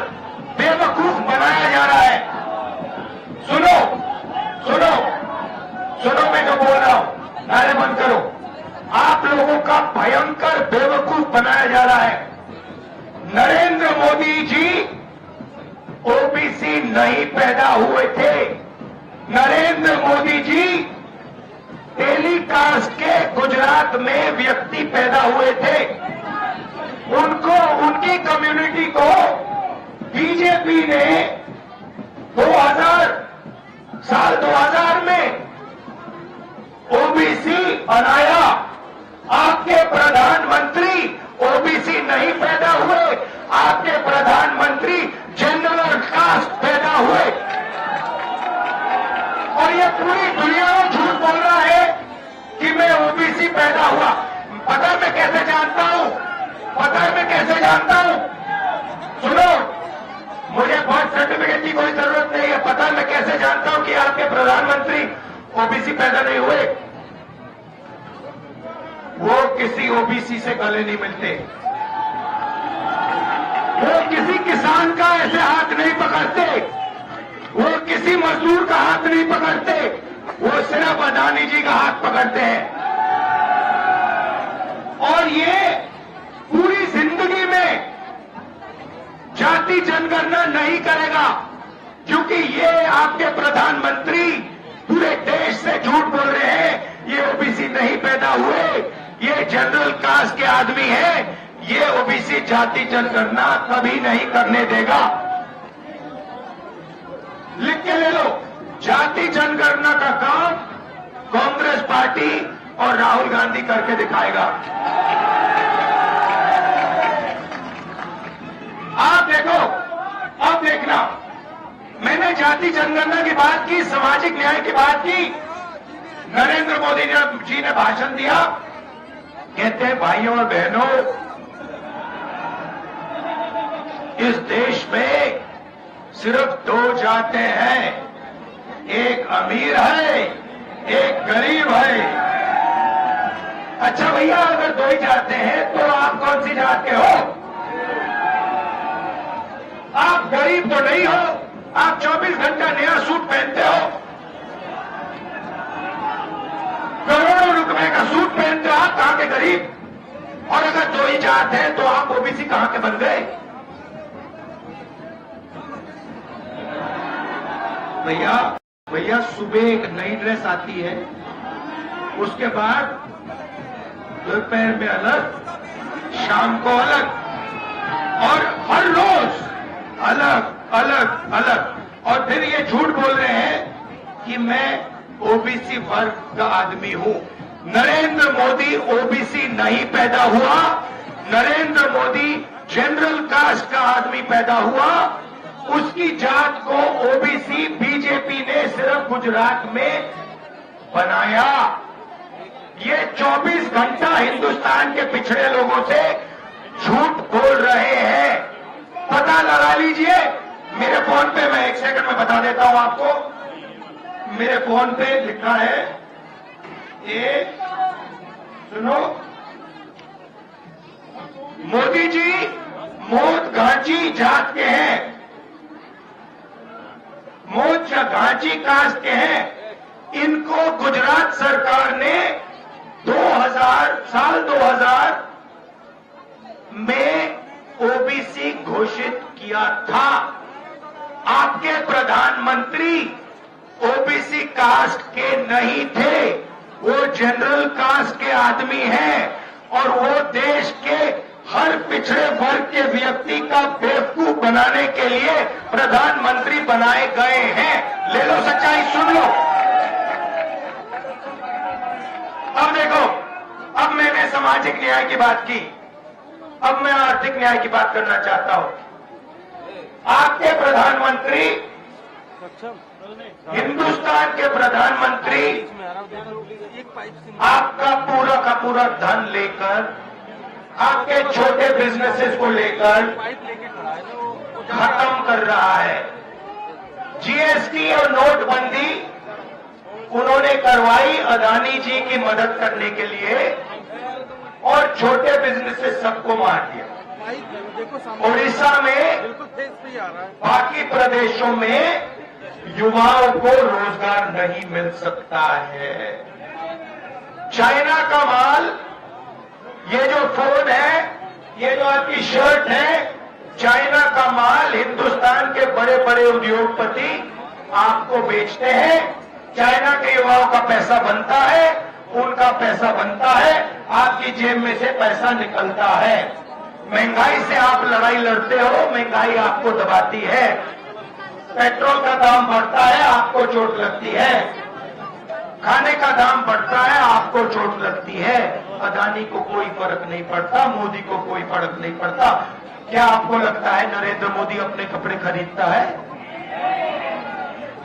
बेवकूफ बनाया जा रहा है। सुनो सुनो सुनो, मैं जो बोल रहा हूं, नारे बंद करो। आप लोगों का भयंकर बेवकूफ बनाया जा रहा है। नरेंद्र मोदी जी ओबीसी नहीं पैदा हुए थे। नरेंद्र मोदी जी टेलीकास्ट के गुजरात में व्यक्ति पैदा हुए थे। उनको, उनकी कम्युनिटी को बीजेपी ने 2000 में ओबीसी बनाया। आपके प्रधानमंत्री ओबीसी नहीं पैदा हुए, आपके प्रधानमंत्री जनरल कास्ट पैदा हुए। और ये पूरी दुनिया में झूठ बोल रहा है कि मैं ओबीसी पैदा हुआ। पता है मैं कैसे जानता हूं? पता है मैं कैसे जानता हूं? सुनो, मुझे बर्थ सर्टिफिकेट की कोई जरूरत नहीं है। पता है मैं कैसे जानता हूं कि आपके प्रधानमंत्री ओबीसी पैदा नहीं हुए? वो किसी ओबीसी से गले नहीं मिलते, वो किसी किसान का ऐसे हाथ नहीं पकड़ते, वो किसी मजदूर का हाथ नहीं पकड़ते, वो सिर्फ अदानी जी का हाथ पकड़ते हैं। और ये पूरी जिंदगी में जाति जनगणना नहीं करेगा, क्योंकि ये आपके प्रधानमंत्री पूरे देश से झूठ बोल रहे हैं। ये ओबीसी नहीं पैदा हुए, ये जनरल कास्ट के आदमी है, ये ओबीसी जाति जनगणना कभी नहीं करने देगा। लिख के ले लो, जाति जनगणना का काम कांग्रेस पार्टी और राहुल गांधी करके दिखाएगा। आप देखो, अब देखना, मैंने जाति जनगणना की बात की, सामाजिक न्याय की बात की। नरेंद्र मोदी जी ने भाषण दिया, कहते हैं भाइयों और बहनों, इस देश में सिर्फ दो जातें हैं, एक अमीर है, एक गरीब है। अच्छा भैया, अगर दो ही जातें हैं तो आप कौन सी जात के हो? आप गरीब तो नहीं हो, आप 24 घंटा नया सूट पहनते हो, करोड़ों रुपए का सूट पहनते हो, आप कहां के गरीब? और अगर दो ही जात है तो आप ओबीसी कहां के बन गए? भैया सुबह एक नई ड्रेस आती है, उसके बाद दोपहर में अलग, शाम को अलग, और हर रोज अलग अलग अलग। और फिर ये झूठ बोल रहे हैं कि मैं ओबीसी वर्ग का आदमी हूं। नरेंद्र मोदी ओबीसी नहीं पैदा हुआ, नरेंद्र मोदी जनरल कास्ट का आदमी पैदा हुआ। उसकी जात को ओबीसी बीजेपी ने सिर्फ गुजरात में बनाया। ये 24 घंटा हिंदुस्तान के पिछड़े लोगों से झूठ बोल रहे हैं। पता लगा लीजिए, मेरे फोन पे, मैं एक सेकंड में बता देता हूं आपको। मेरे फोन पे लिखा है, ये सुनो, मोदी जी मोद घांची जात के हैं, मोद घांची कास्ट के हैं। इनको गुजरात सरकार ने 2000 में ओबीसी घोषित किया था। आपके प्रधानमंत्री ओबीसी कास्ट के नहीं थे, वो जनरल कास्ट के आदमी हैं, और वो देश के हर पिछड़े वर्ग के व्यक्ति का बेवकूफ बनाने के लिए प्रधानमंत्री बनाए गए हैं। ले लो, सच्चाई सुन लो। अब देखो, अब मैंने सामाजिक न्याय की बात की, अब मैं आर्थिक न्याय की बात करना चाहता हूं। आपके प्रधानमंत्री, हिंदुस्तान के प्रधानमंत्री आपका पूरा का पूरा धन लेकर, आपके छोटे बिजनेसेस को लेकर खत्म कर रहा है। जीएसटी और नोटबंदी उन्होंने करवाई अदानी जी की मदद करने के लिए, और छोटे बिजनेसेस सबको मार दिया। उड़ीसा में, बाकी प्रदेशों में युवाओं को रोजगार नहीं मिल सकता है। चाइना का माल, ये जो फोन है, ये जो आपकी शर्ट है, चाइना का माल हिंदुस्तान के बड़े बड़े उद्योगपति आपको बेचते हैं। चाइना के युवाओं का पैसा बनता है, उनका पैसा बनता है, आपकी जेब में से पैसा निकलता है। महंगाई से आप लड़ाई लड़ते हो, महंगाई आपको दबाती है। पेट्रोल का दाम बढ़ता है, आपको चोट लगती है। खाने का दाम बढ़ता है, आपको चोट लगती है। अदानी को कोई फर्क नहीं पड़ता, मोदी को कोई फर्क नहीं पड़ता। क्या आपको लगता है नरेंद्र मोदी अपने कपड़े खरीदता है?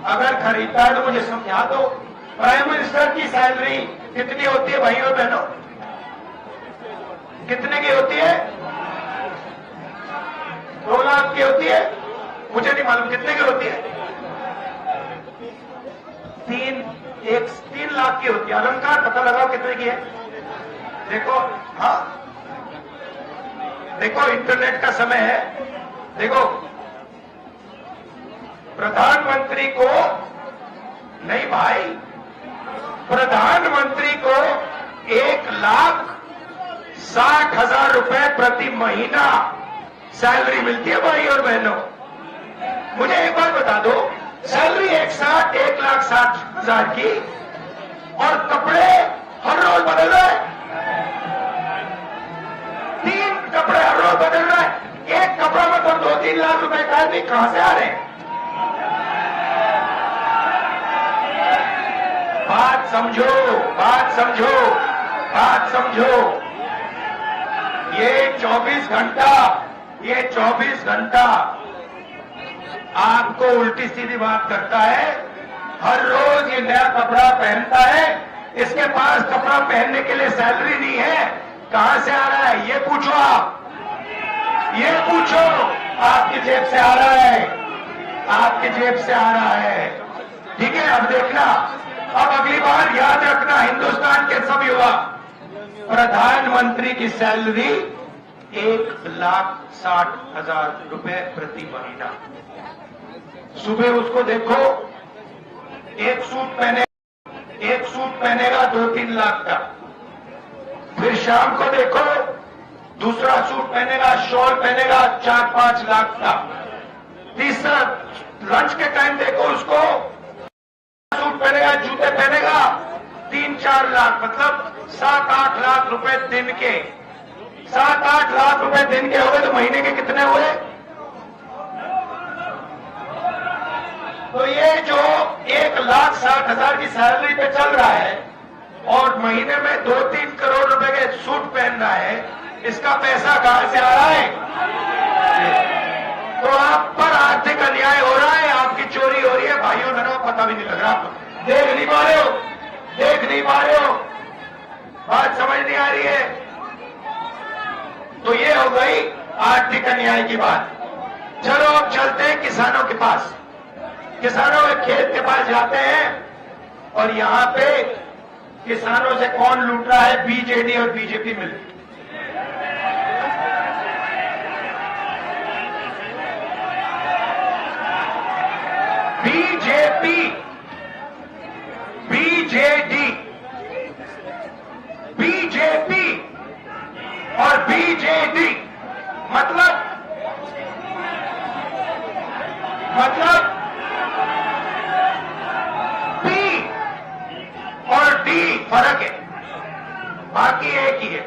अगर खरीदता है तो मुझे समझा दो, प्राइम मिनिस्टर की सैलरी कितनी होती है भाइयों बहनों? कितने की होती है? 2 लाख की होती है? मुझे नहीं मालूम कितने की होती है। 3 लाख की होती है। अलंकार पता लगाओ कितने की है। देखो, हाँ देखो, इंटरनेट का समय है। देखो, प्रधानमंत्री को नहीं भाई, प्रधानमंत्री को 1,60,000 रुपए प्रति महीना सैलरी मिलती है भाई और बहनों। मुझे एक बात बता दो, सैलरी 1,60,000 की और कपड़े हर रोज बदल रहे हैं। 3 कपड़े हर रोज बदल रहे हैं। एक कपड़ा मतलब 2-3 लाख रुपए का नहीं, कहां से आ रहे हैं? बात समझो, बात समझो, बात समझो। ये 24 घंटा आपको उल्टी सीधी बात करता है। हर रोज ये नया कपड़ा पहनता है। इसके पास कपड़ा पहनने के लिए सैलरी नहीं है। कहां से आ रहा है ये पूछो आप, ये पूछो। आपकी जेब से आ रहा है, आपकी जेब से आ रहा है। ठीक है, अब देखना, अब अगली बार याद रखना, हिंदुस्तान के सब युवा, प्रधानमंत्री की सैलरी 1,60,000 रुपए प्रति महीना। सुबह उसको देखो, एक सूट पहनेगा 2-3 लाख का। फिर शाम को देखो, दूसरा सूट पहनेगा, शॉल पहनेगा 4-5 लाख का। तीसरा लंच के टाइम देखो उसको, सूट पहनेगा, जूते पहनेगा 3-4 लाख, मतलब 7-8 लाख रुपए दिन के। 7-8 लाख रुपए दिन के हो गए तो महीने के कितने हुए? तो ये जो 1,60,000 की सैलरी पे चल रहा है और महीने में 2-3 करोड़ रुपए के सूट पहन रहा है, इसका पैसा कहां से आ रहा है? तो आप पर आर्थिक अन्याय हो रहा है, आपकी चोरी हो रही है भाइयों बहनों, पता भी नहीं लग रहा। देख नहीं पा रहे हो, देख नहीं पा रहे हो, बात समझ नहीं आ रही है। तो ये हो गई आर्थिक अन्याय की बात। चलो अब चलते हैं किसानों के पास। किसानों के खेत के पास जाते हैं और यहां पे किसानों से कौन लूट रहा है? बीजेडी और बीजेपी मिलकर। बीजेपी, बीजेडी, बीजेपी और बीजेडी मतलब पी और डी फर्क है, बाकी एक ही है।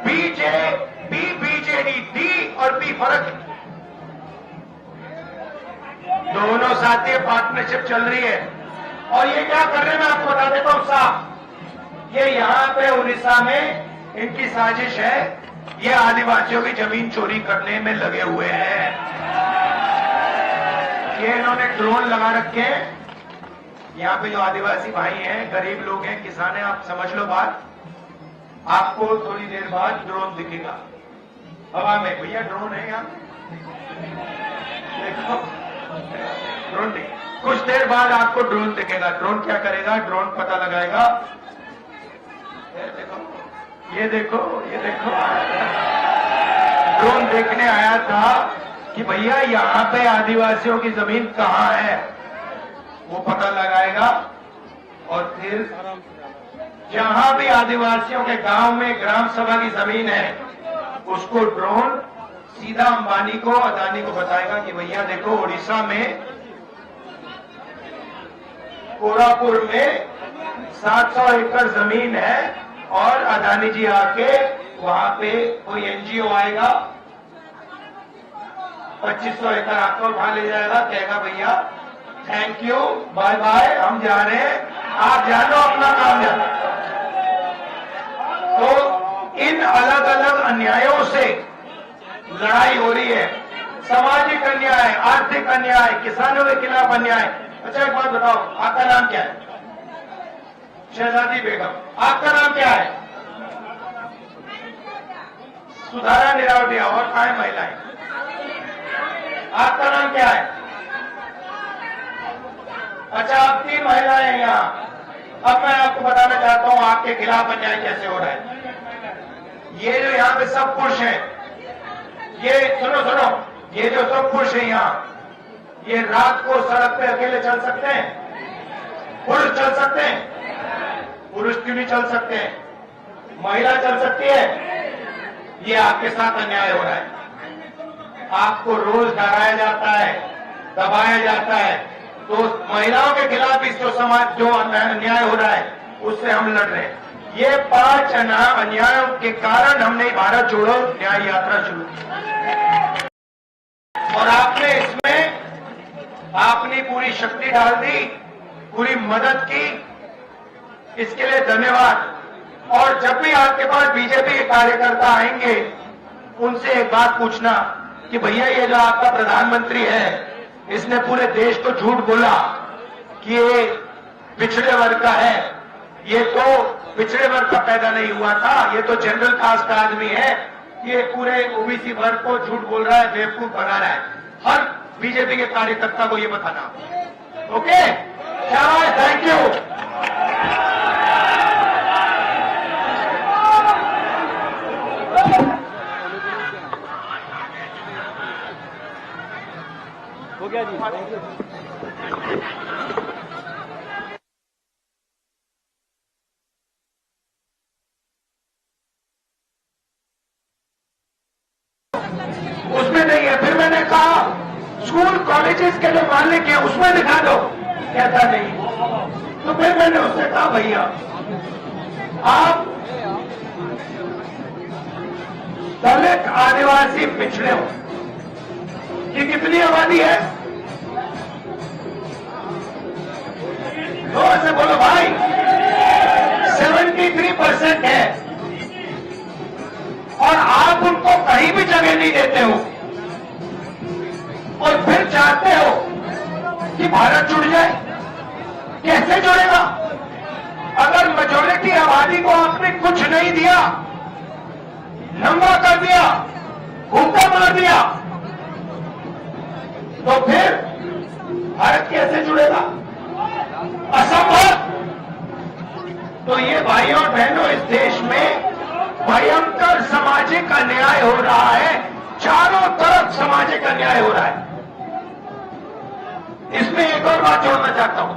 बीजेपी, बीजेडी, डी और पी फर्क है। दोनों साथी पार्टनरशिप चल रही है। और ये क्या कर रहे हैं मैं आपको बता देता हूं साहब। ये यहां पे उड़ीसा में इनकी साजिश है, ये आदिवासियों की जमीन चोरी करने में लगे हुए हैं। ये इन्होंने ड्रोन लगा रखे हैं। यहाँ पे जो आदिवासी भाई हैं, गरीब लोग हैं, किसान हैं, आप समझ लो बात। आपको थोड़ी देर बाद ड्रोन दिखेगा हवा में। भैया ड्रोन है यहाँ, देखो ड्रोन दिखे। कुछ देर बाद आपको ड्रोन दिखेगा। ड्रोन क्या करेगा? ड्रोन पता लगाएगा। देखो, ये देखो, ये देखो, ड्रोन देखने आया था कि भैया यहां पे आदिवासियों की जमीन कहां है, वो पता लगाएगा। और फिर जहां भी आदिवासियों के गांव में ग्राम सभा की जमीन है, उसको ड्रोन सीधा अंबानी को, अदानी को बताएगा कि भैया देखो उड़ीसा में कोरापुर में 700 एकड़ जमीन है और अदानी जी आके वहां पे कोई एनजीओ आएगा, 2500 एकड़ आपको उठा ले जाएगा, कहेगा भैया थैंक यू, बाय बाय, हम जा रहे हैं, आप जानो अपना काम जानो। इन अलग अलग अन्यायों से लड़ाई हो रही है। सामाजिक अन्याय, आर्थिक अन्याय, किसानों के खिलाफ अन्याय। अच्छा एक बात बताओ, आपका नाम क्या है? शहजादी बेगम। आपका नाम क्या है? सुधारा निरावटिया। और कहाँ है महिलाएं? आपका नाम क्या है? अच्छा, आप 3 महिलाएं हैं यहाँ। अब मैं आपको बताना चाहता हूं आपके खिलाफ अन्याय कैसे हो रहा है। ये जो यहाँ पे सब पुरुष हैं, ये सुनो सुनो, ये जो सब पुरुष हैं यहाँ, ये रात को सड़क पे अकेले चल सकते हैं? पुरुष चल सकते हैं? पुरुष क्यों नहीं चल सकते हैं? महिला चल सकती है? ये आपके साथ अन्याय हो रहा है। आपको रोज डराया जाता है, दबाया जाता है। तो महिलाओं के खिलाफ इस जो समाज जो अन्याय हो रहा है उससे हम लड़ रहे हैं। ये 5 अन्यायों के कारण हमने भारत जोड़ो न्याय यात्रा शुरू की और आपने इसमें अपनी पूरी शक्ति डाल दी, पूरी मदद की, इसके लिए धन्यवाद। और जब भी आपके पास बीजेपी के कार्यकर्ता आएंगे उनसे एक बात पूछना कि भैया ये जो आपका प्रधानमंत्री है इसने पूरे देश को झूठ बोला कि ये पिछड़े वर्ग का है, ये तो पिछड़े वर्ग का पैदा नहीं हुआ था, ये तो जनरल कास्ट का आदमी है, ये पूरे ओबीसी वर्ग को झूठ बोल रहा है, बेवकूफ बना रहा है। हर बीजेपी के कार्यकर्ता को ये बताना। ओके, शाबाश, थैंक यू। हो गया जी, थैंक यू। उसमें नहीं है। फिर मैंने कहा स्कूल कॉलेजेस के जो मालिक हैं उसमें दिखा दो, कहता नहीं। तो फिर मैंने उससे कहा भैया आप दलित आदिवासी पिछड़े हो, ये कितनी आबादी है? जोर से बोलो भाई, 73% है। और आप उनको कहीं भी जगह नहीं देते हो और फिर चाहते हो कि भारत जुड़ जाए। कैसे जुड़ेगा? अगर मेजोरिटी आबादी को आपने कुछ नहीं दिया, नंगा कर दिया, भूखा मार दिया, तो फिर भारत कैसे जुड़ेगा? असंभव। तो ये भाइयों और बहनों, इस देश में भयंकर सामाजिक अन्याय हो रहा है, चारों तरफ सामाजिक अन्याय हो रहा है। इसमें एक और बात जोड़ना चाहता हूं,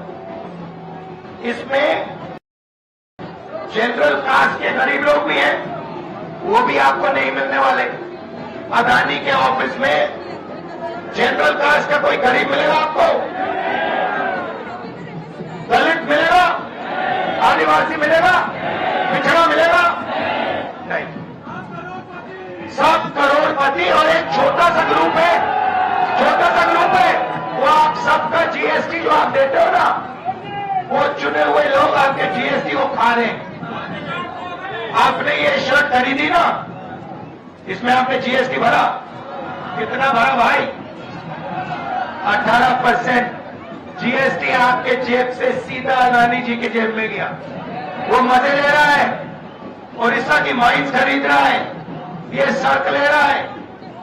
इसमें जनरल कास्ट के गरीब लोग भी हैं, वो भी आपको नहीं मिलने वाले। अदानी के ऑफिस में जनरल कास्ट का कोई गरीब मिलेगा आपको? दलित मिलेगा? आदिवासी मिलेगा? पिछड़ा मिलेगा? नहीं। सब करोड़पति और एक छोटा सा ग्रुप है, छोटा सा ग्रुप है, वो आप सबका जीएसटी जो आप देते हो ना, वो चुने हुए लोग आपके जीएसटी को खा रहे हैं। आपने ये शर्ट खरीदी ना, इसमें आपने जीएसटी भरा, कितना भरा भाई? 18% जीएसटी आपके जेब से सीधा अदानी जी के जेब में गया। वो मजे ले रहा है, ओडिशा की माइंस खरीद रहा है, ये सड़क ले रहा है,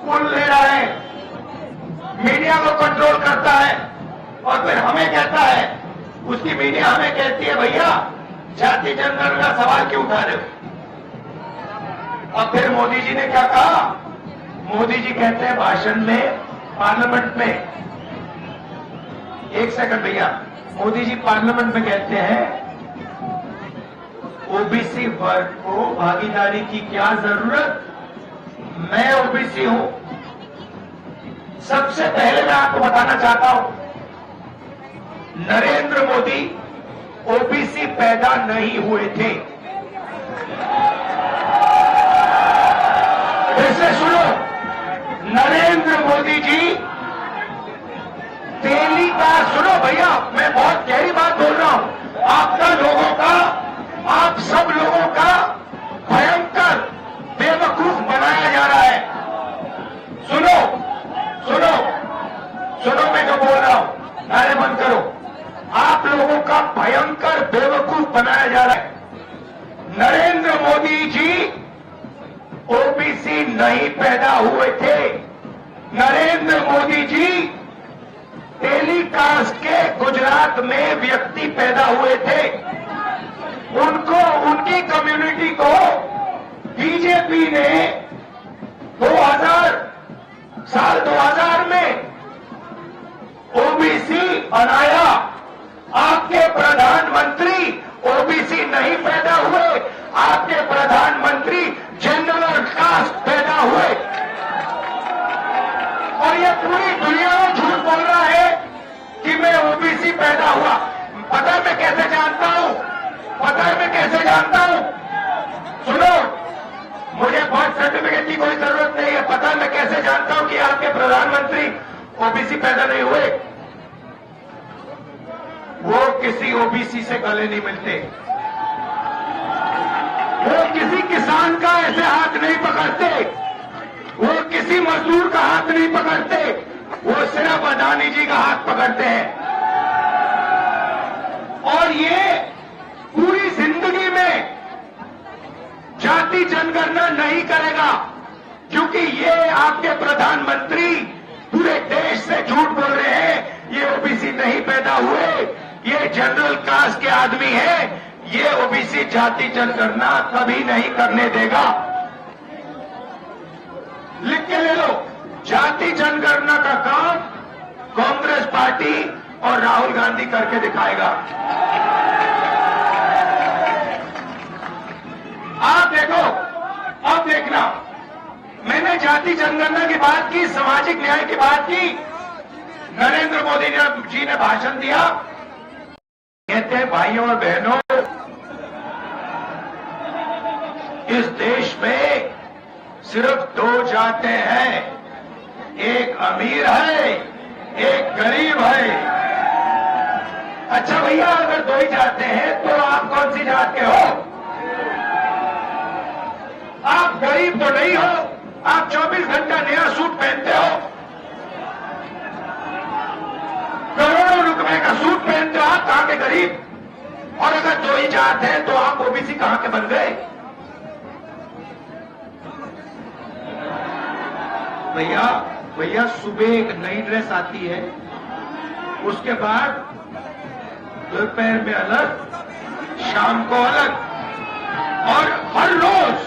पुल ले रहा है, मीडिया को कंट्रोल करता है और फिर हमें कहता है, उसकी मीडिया हमें कहती है भैया जाति जनगणना का सवाल क्यों उठा रहे हो? अब फिर मोदी जी ने क्या कहा? मोदी जी कहते हैं भाषण में, पार्लियामेंट में, एक सेकंड भैया, मोदी जी पार्लियामेंट में कहते हैं ओबीसी वर्ग को भागीदारी की क्या जरूरत, मैं ओबीसी हूं। सबसे पहले मैं आपको बताना चाहता हूं, नरेंद्र मोदी ओबीसी पैदा नहीं हुए थे। फिर से सुनो, नरेंद्र मोदी जी दिल्ली का, सुनो भैया मैं बहुत गहरी बात बोल रहा हूं, आपका लोगों का, आप सब लोगों का भयंकर नारे बंद करो। आप लोगों का भयंकर बेवकूफ बनाया जा रहा है। नरेंद्र मोदी जी ओबीसी नहीं पैदा हुए थे। नरेंद्र मोदी जी टेलीकास्ट के गुजरात में व्यक्ति पैदा हुए थे। उनको, उनकी कम्युनिटी को बीजेपी ने 2000 में ओबीसी बनाया। आपके प्रधानमंत्री ओबीसी नहीं पैदा हुए, आपके प्रधानमंत्री जनरल कास्ट पैदा हुए। और ये पूरी दुनिया में झूठ बोल रहा है कि मैं ओबीसी पैदा हुआ। पता है मैं कैसे जानता हूं? पता है मैं कैसे जानता हूं? सुनो, मुझे बर्थ सर्टिफिकेट की कोई जरूरत नहीं है। पता है मैं कैसे जानता हूं कि आपके प्रधानमंत्री ओबीसी पैदा नहीं हुए? वो किसी ओबीसी से गले नहीं मिलते। वो किसी किसान का ऐसे हाथ नहीं पकड़ते। वो किसी मजदूर का हाथ नहीं पकड़ते। वो सिर्फ अडानी जी का हाथ पकड़ते हैं। और ये पूरी जिंदगी में जाति जनगणना नहीं करेगा, क्योंकि ये आपके प्रधानमंत्री पूरे देश से झूठ बोल रहे हैं। ये ओबीसी नहीं पैदा हुए, ये जनरल कास्ट के आदमी है। ये ओबीसी जाति जनगणना कभी नहीं करने देगा। लिख के ले लो, जाति जनगणना का काम कांग्रेस पार्टी और राहुल गांधी करके दिखाएगा। आप देखो, अब देखना, मैंने जाति जनगणना की बात की, सामाजिक न्याय की बात की। नरेंद्र मोदी जी ने भाषण दिया, कहते हैं भाइयों और बहनों, इस देश में सिर्फ 2 जातें हैं, एक अमीर है, एक गरीब है। अच्छा भैया, अगर 2 ही जाते हैं तो आप कौन सी जात के हो? आप गरीब तो नहीं हो, आप 24 घंटा नया सूट पहनते हो, करोड़ों रुपए का सूट पहनते हो, आप कहां के गरीब? और अगर 2 ही जात है तो आप ओबीसी कहां के बन गए? भैया सुबह एक नई ड्रेस आती है, उसके बाद दोपहर में अलग, शाम को अलग, और हर रोज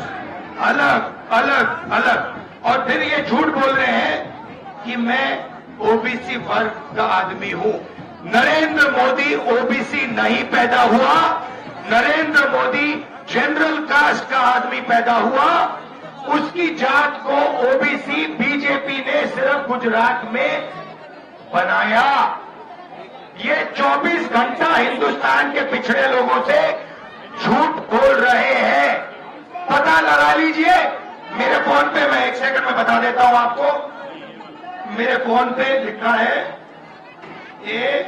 अलग अलग अलग। और फिर ये झूठ बोल रहे हैं कि मैं ओबीसी वर्ग का आदमी हूं। नरेंद्र मोदी ओबीसी नहीं पैदा हुआ। नरेंद्र मोदी जनरल कास्ट का आदमी पैदा हुआ। उसकी जात को ओबीसी बीजेपी ने सिर्फ गुजरात में बनाया। ये 24 घंटा हिंदुस्तान के पिछड़े लोगों से झूठ बोल रहे हैं। पता लगा लीजिए, मेरे फोन पे, मैं 1 सेकंड में बता देता हूं आपको। मेरे फोन पे लिखा है, ये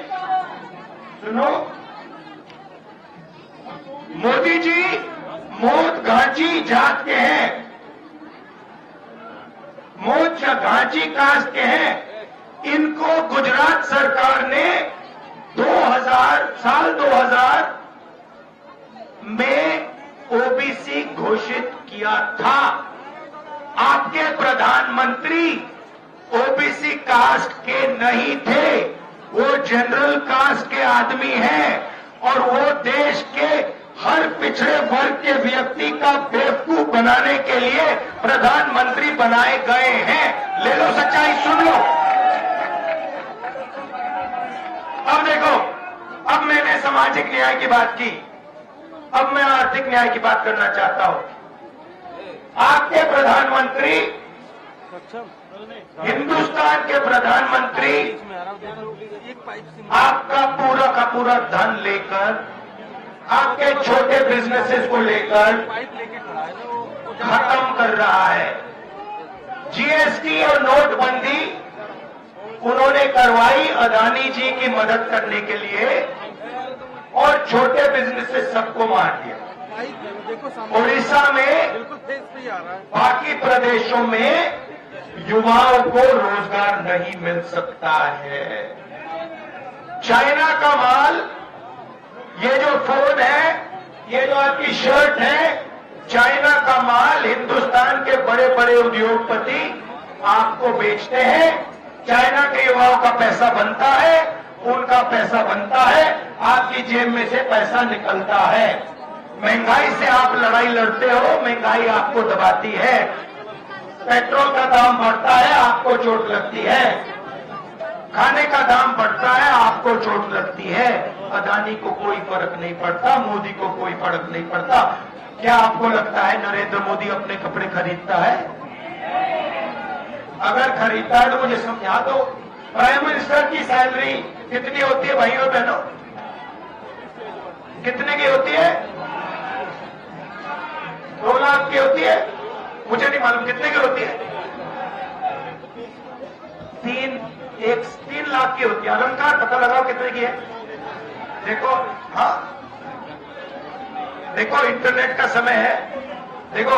सुनो, मोदी जी मोद घांची जात के हैं, मोद घांची कास्ट के हैं। इनको गुजरात सरकार ने 2000 में ओबीसी घोषित किया था। आपके प्रधानमंत्री ओबीसी कास्ट के नहीं थे, वो जनरल कास्ट के आदमी हैं। और वो देश के हर पिछड़े वर्ग के व्यक्ति का बेवकूफ बनाने के लिए प्रधानमंत्री बनाए गए हैं। ले लो, सच्चाई सुन लो। अब देखो, अब मैंने सामाजिक न्याय की बात की, अब मैं आर्थिक न्याय की बात करना चाहता हूं। आपके प्रधानमंत्री, हिंदुस्तान के प्रधानमंत्री आपका पूरा का पूरा धन लेकर, आपके छोटे बिजनेसेस को लेकर खत्म कर रहा है। जीएसटी और नोटबंदी उन्होंने करवाई अडानी जी की मदद करने के लिए, और छोटे बिजनेसेस सबको मार दिया। उड़ीसा में, बाकी प्रदेशों में युवाओं को रोजगार नहीं मिल सकता है। चाइना का माल, ये जो फोन है, ये जो आपकी शर्ट है, चाइना का माल हिंदुस्तान के बड़े बड़े उद्योगपति आपको बेचते हैं। चाइना के युवाओं का पैसा बनता है, उनका पैसा बनता है, आपकी जेब में से पैसा निकलता है। महंगाई से आप लड़ाई लड़ते हो, महंगाई आपको दबाती है। पेट्रोल का दाम बढ़ता है, आपको चोट लगती है। खाने का दाम बढ़ता है, आपको चोट लगती है। अदानी को कोई फर्क नहीं पड़ता, मोदी को कोई फर्क नहीं पड़ता। क्या आपको लगता है नरेंद्र मोदी अपने कपड़े खरीदता है? अगर खरीदता है तो मुझे समझा दो, प्राइम मिनिस्टर की सैलरी कितनी होती है भाइयों बहनों? कितने की होती है? 2 लाख की होती है? मुझे नहीं मालूम कितने की होती है। 3 लाख की होती है। अलंकार पता लगाओ कितने की है। देखो, हाँ देखो, इंटरनेट का समय है। देखो,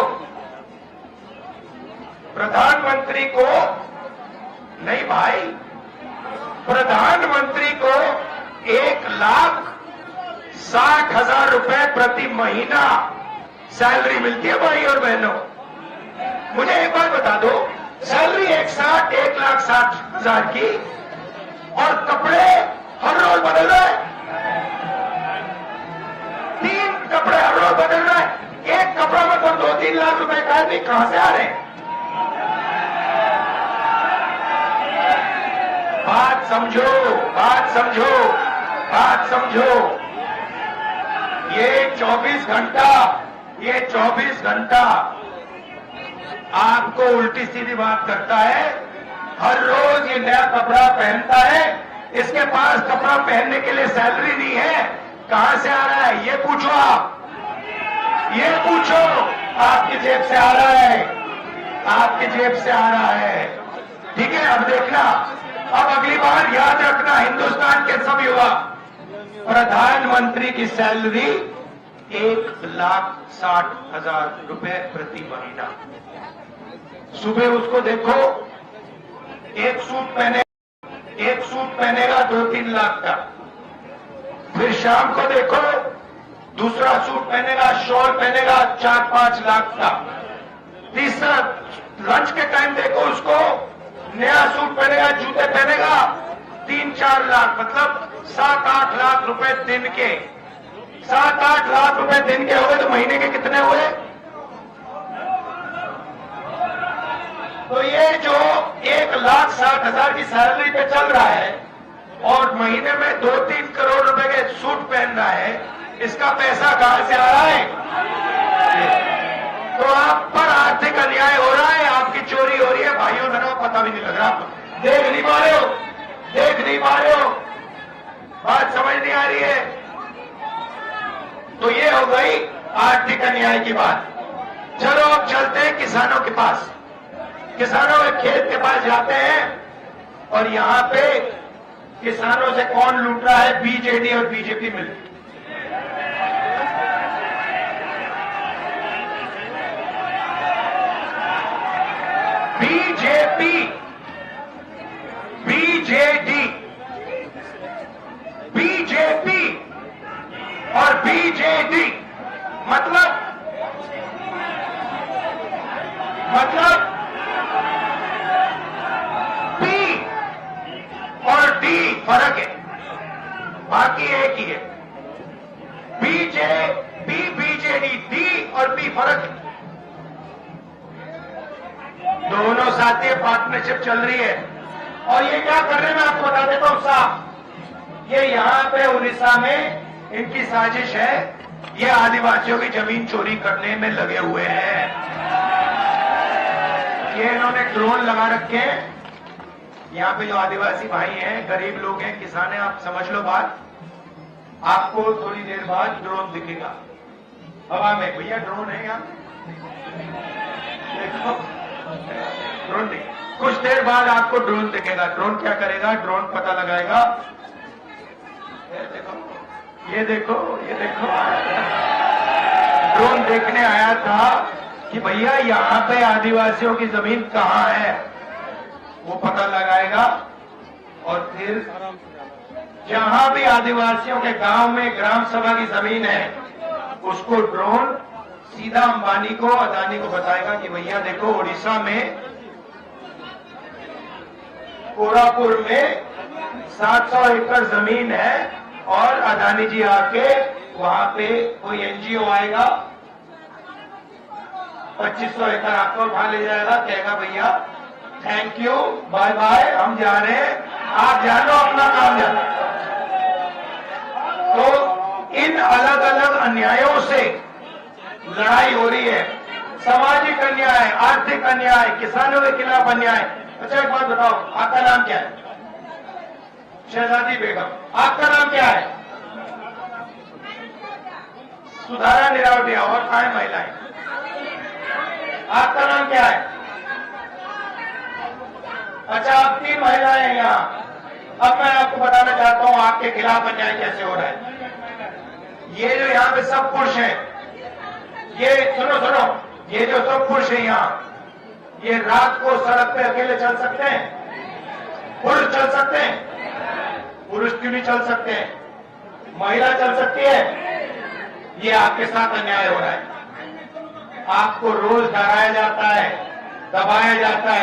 प्रधानमंत्री को नहीं भाई, प्रधानमंत्री को 1,60,000 रुपए प्रति महीना सैलरी मिलती है भाई और बहनों। मुझे एक बात बता दो, सैलरी 1,60,000 की और कपड़े हर रोज बदल रहे हैं। 3 कपड़े हर रोज बदल रहे हैं। एक कपड़ा मतलब 2-3 लाख रुपए का नहीं, कहां से आ रहे हैं? बात समझो, बात समझो, बात समझो। ये 24 घंटा आपको उल्टी सीधी बात करता है। हर रोज ये नया कपड़ा पहनता है। इसके पास कपड़ा पहनने के लिए सैलरी नहीं है। कहां से आ रहा है ये पूछो आप, ये पूछो। आपकी जेब से आ रहा है, आपकी जेब से आ रहा है। ठीक है, अब देखना, अब अगली बार याद रखना, हिंदुस्तान के सब युवा, प्रधानमंत्री की सैलरी 1,60,000 रुपए प्रति महीना। सुबह उसको देखो, एक सूट पहनेगा 2-3 लाख का। फिर शाम को देखो, दूसरा सूट पहनेगा, शॉल पहनेगा 4-5 लाख का। तीसरा लंच के टाइम देखो उसको, नया सूट पहनेगा, जूते पहनेगा 3-4 लाख, मतलब 7-8 लाख रुपए दिन के। 7-8 लाख रुपए दिन के हो गए तो महीने के कितने हुए? तो ये जो 1,60,000 की सैलरी पे चल रहा है और महीने में 2-3 करोड़ रुपए के सूट पहन रहा है, इसका पैसा कहां से आ रहा है? तो आप पर आर्थिक अन्याय हो रहा है, आपकी चोरी हो रही है भाइयों बहनों, पता भी नहीं लग रहा। देख नहीं पा रहे हो, देख नहीं पा रहे हो, बात समझ नहीं आ रही है। तो ये हो गई आर्थिक अन्याय की बात। चलो अब चलते हैं किसानों के पास। किसानों के खेत के पास जाते हैं और यहां पे किसानों से कौन लूट रहा है? बीजेडी और बीजेपी मिलकर। बीजेपी, बीजेडी, बीजेपी और बीजेडी मतलब पी और डी फर्क है, बाकी एक ही है। बीजेपी, बीजेडी, डी और पी फर्क है। दोनों साथी पार्टनरशिप चल रही है। और ये क्या कर रहे हैं मैं आपको बता देता हूं साहब। ये यहां पे उड़ीसा में इनकी साजिश है, ये आदिवासियों की जमीन चोरी करने में लगे हुए हैं। ये इन्होंने ड्रोन लगा रखे हैं। यहाँ पे जो आदिवासी भाई हैं, गरीब लोग हैं, किसान हैं, आप समझ लो बात। आपको थोड़ी देर बाद ड्रोन दिखेगा हवा में। भैया ड्रोन है यहाँ, देखो ड्रोन दिखे। कुछ देर बाद आपको ड्रोन दिखेगा। ड्रोन क्या करेगा? ड्रोन पता लगाएगा। ये देखो, ये देखो, ये देखो, ड्रोन देखने आया था कि भैया यहाँ पे आदिवासियों की जमीन कहाँ है, वो पता लगाएगा और फिर जहां भी आदिवासियों के गांव में ग्राम सभा की जमीन है, उसको ड्रोन सीधा अंबानी को, अदानी को बताएगा कि भैया देखो उड़ीसा में कोरापुर में 700 एकड़ जमीन है और अदानी जी आके वहां पे कोई एनजीओ आएगा, 2500 एकड़ आपको उठा ले जाएगा, कहेगा भैया थैंक यू बाय बाय, हम जा रहे हैं, आप जानो अपना काम जानो। तो इन अलग अलग अन्यायों से लड़ाई हो रही है, सामाजिक अन्याय, आर्थिक अन्याय, किसानों के खिलाफ अन्याय। अच्छा एक बात बताओ, आपका नाम क्या है? शहजादी बेगम। आपका नाम क्या है? सुधारा निरावटिया। और कहाँ है महिलाएं? आपका नाम क्या है? अच्छा, आप 3 महिलाएं हैं यहाँ। अब मैं आपको बताना चाहता हूं आपके खिलाफ अन्याय कैसे हो रहा है। ये जो यहाँ पे सब पुरुष हैं, ये सुनो सुनो, ये जो सब पुरुष हैं यहाँ, ये रात को सड़क पे अकेले चल सकते हैं? पुरुष चल सकते हैं? पुरुष क्यों नहीं चल सकते हैं? महिला चल सकती है? ये आपके साथ अन्याय हो रहा है। आपको रोज डराया जाता है, दबाया जाता है।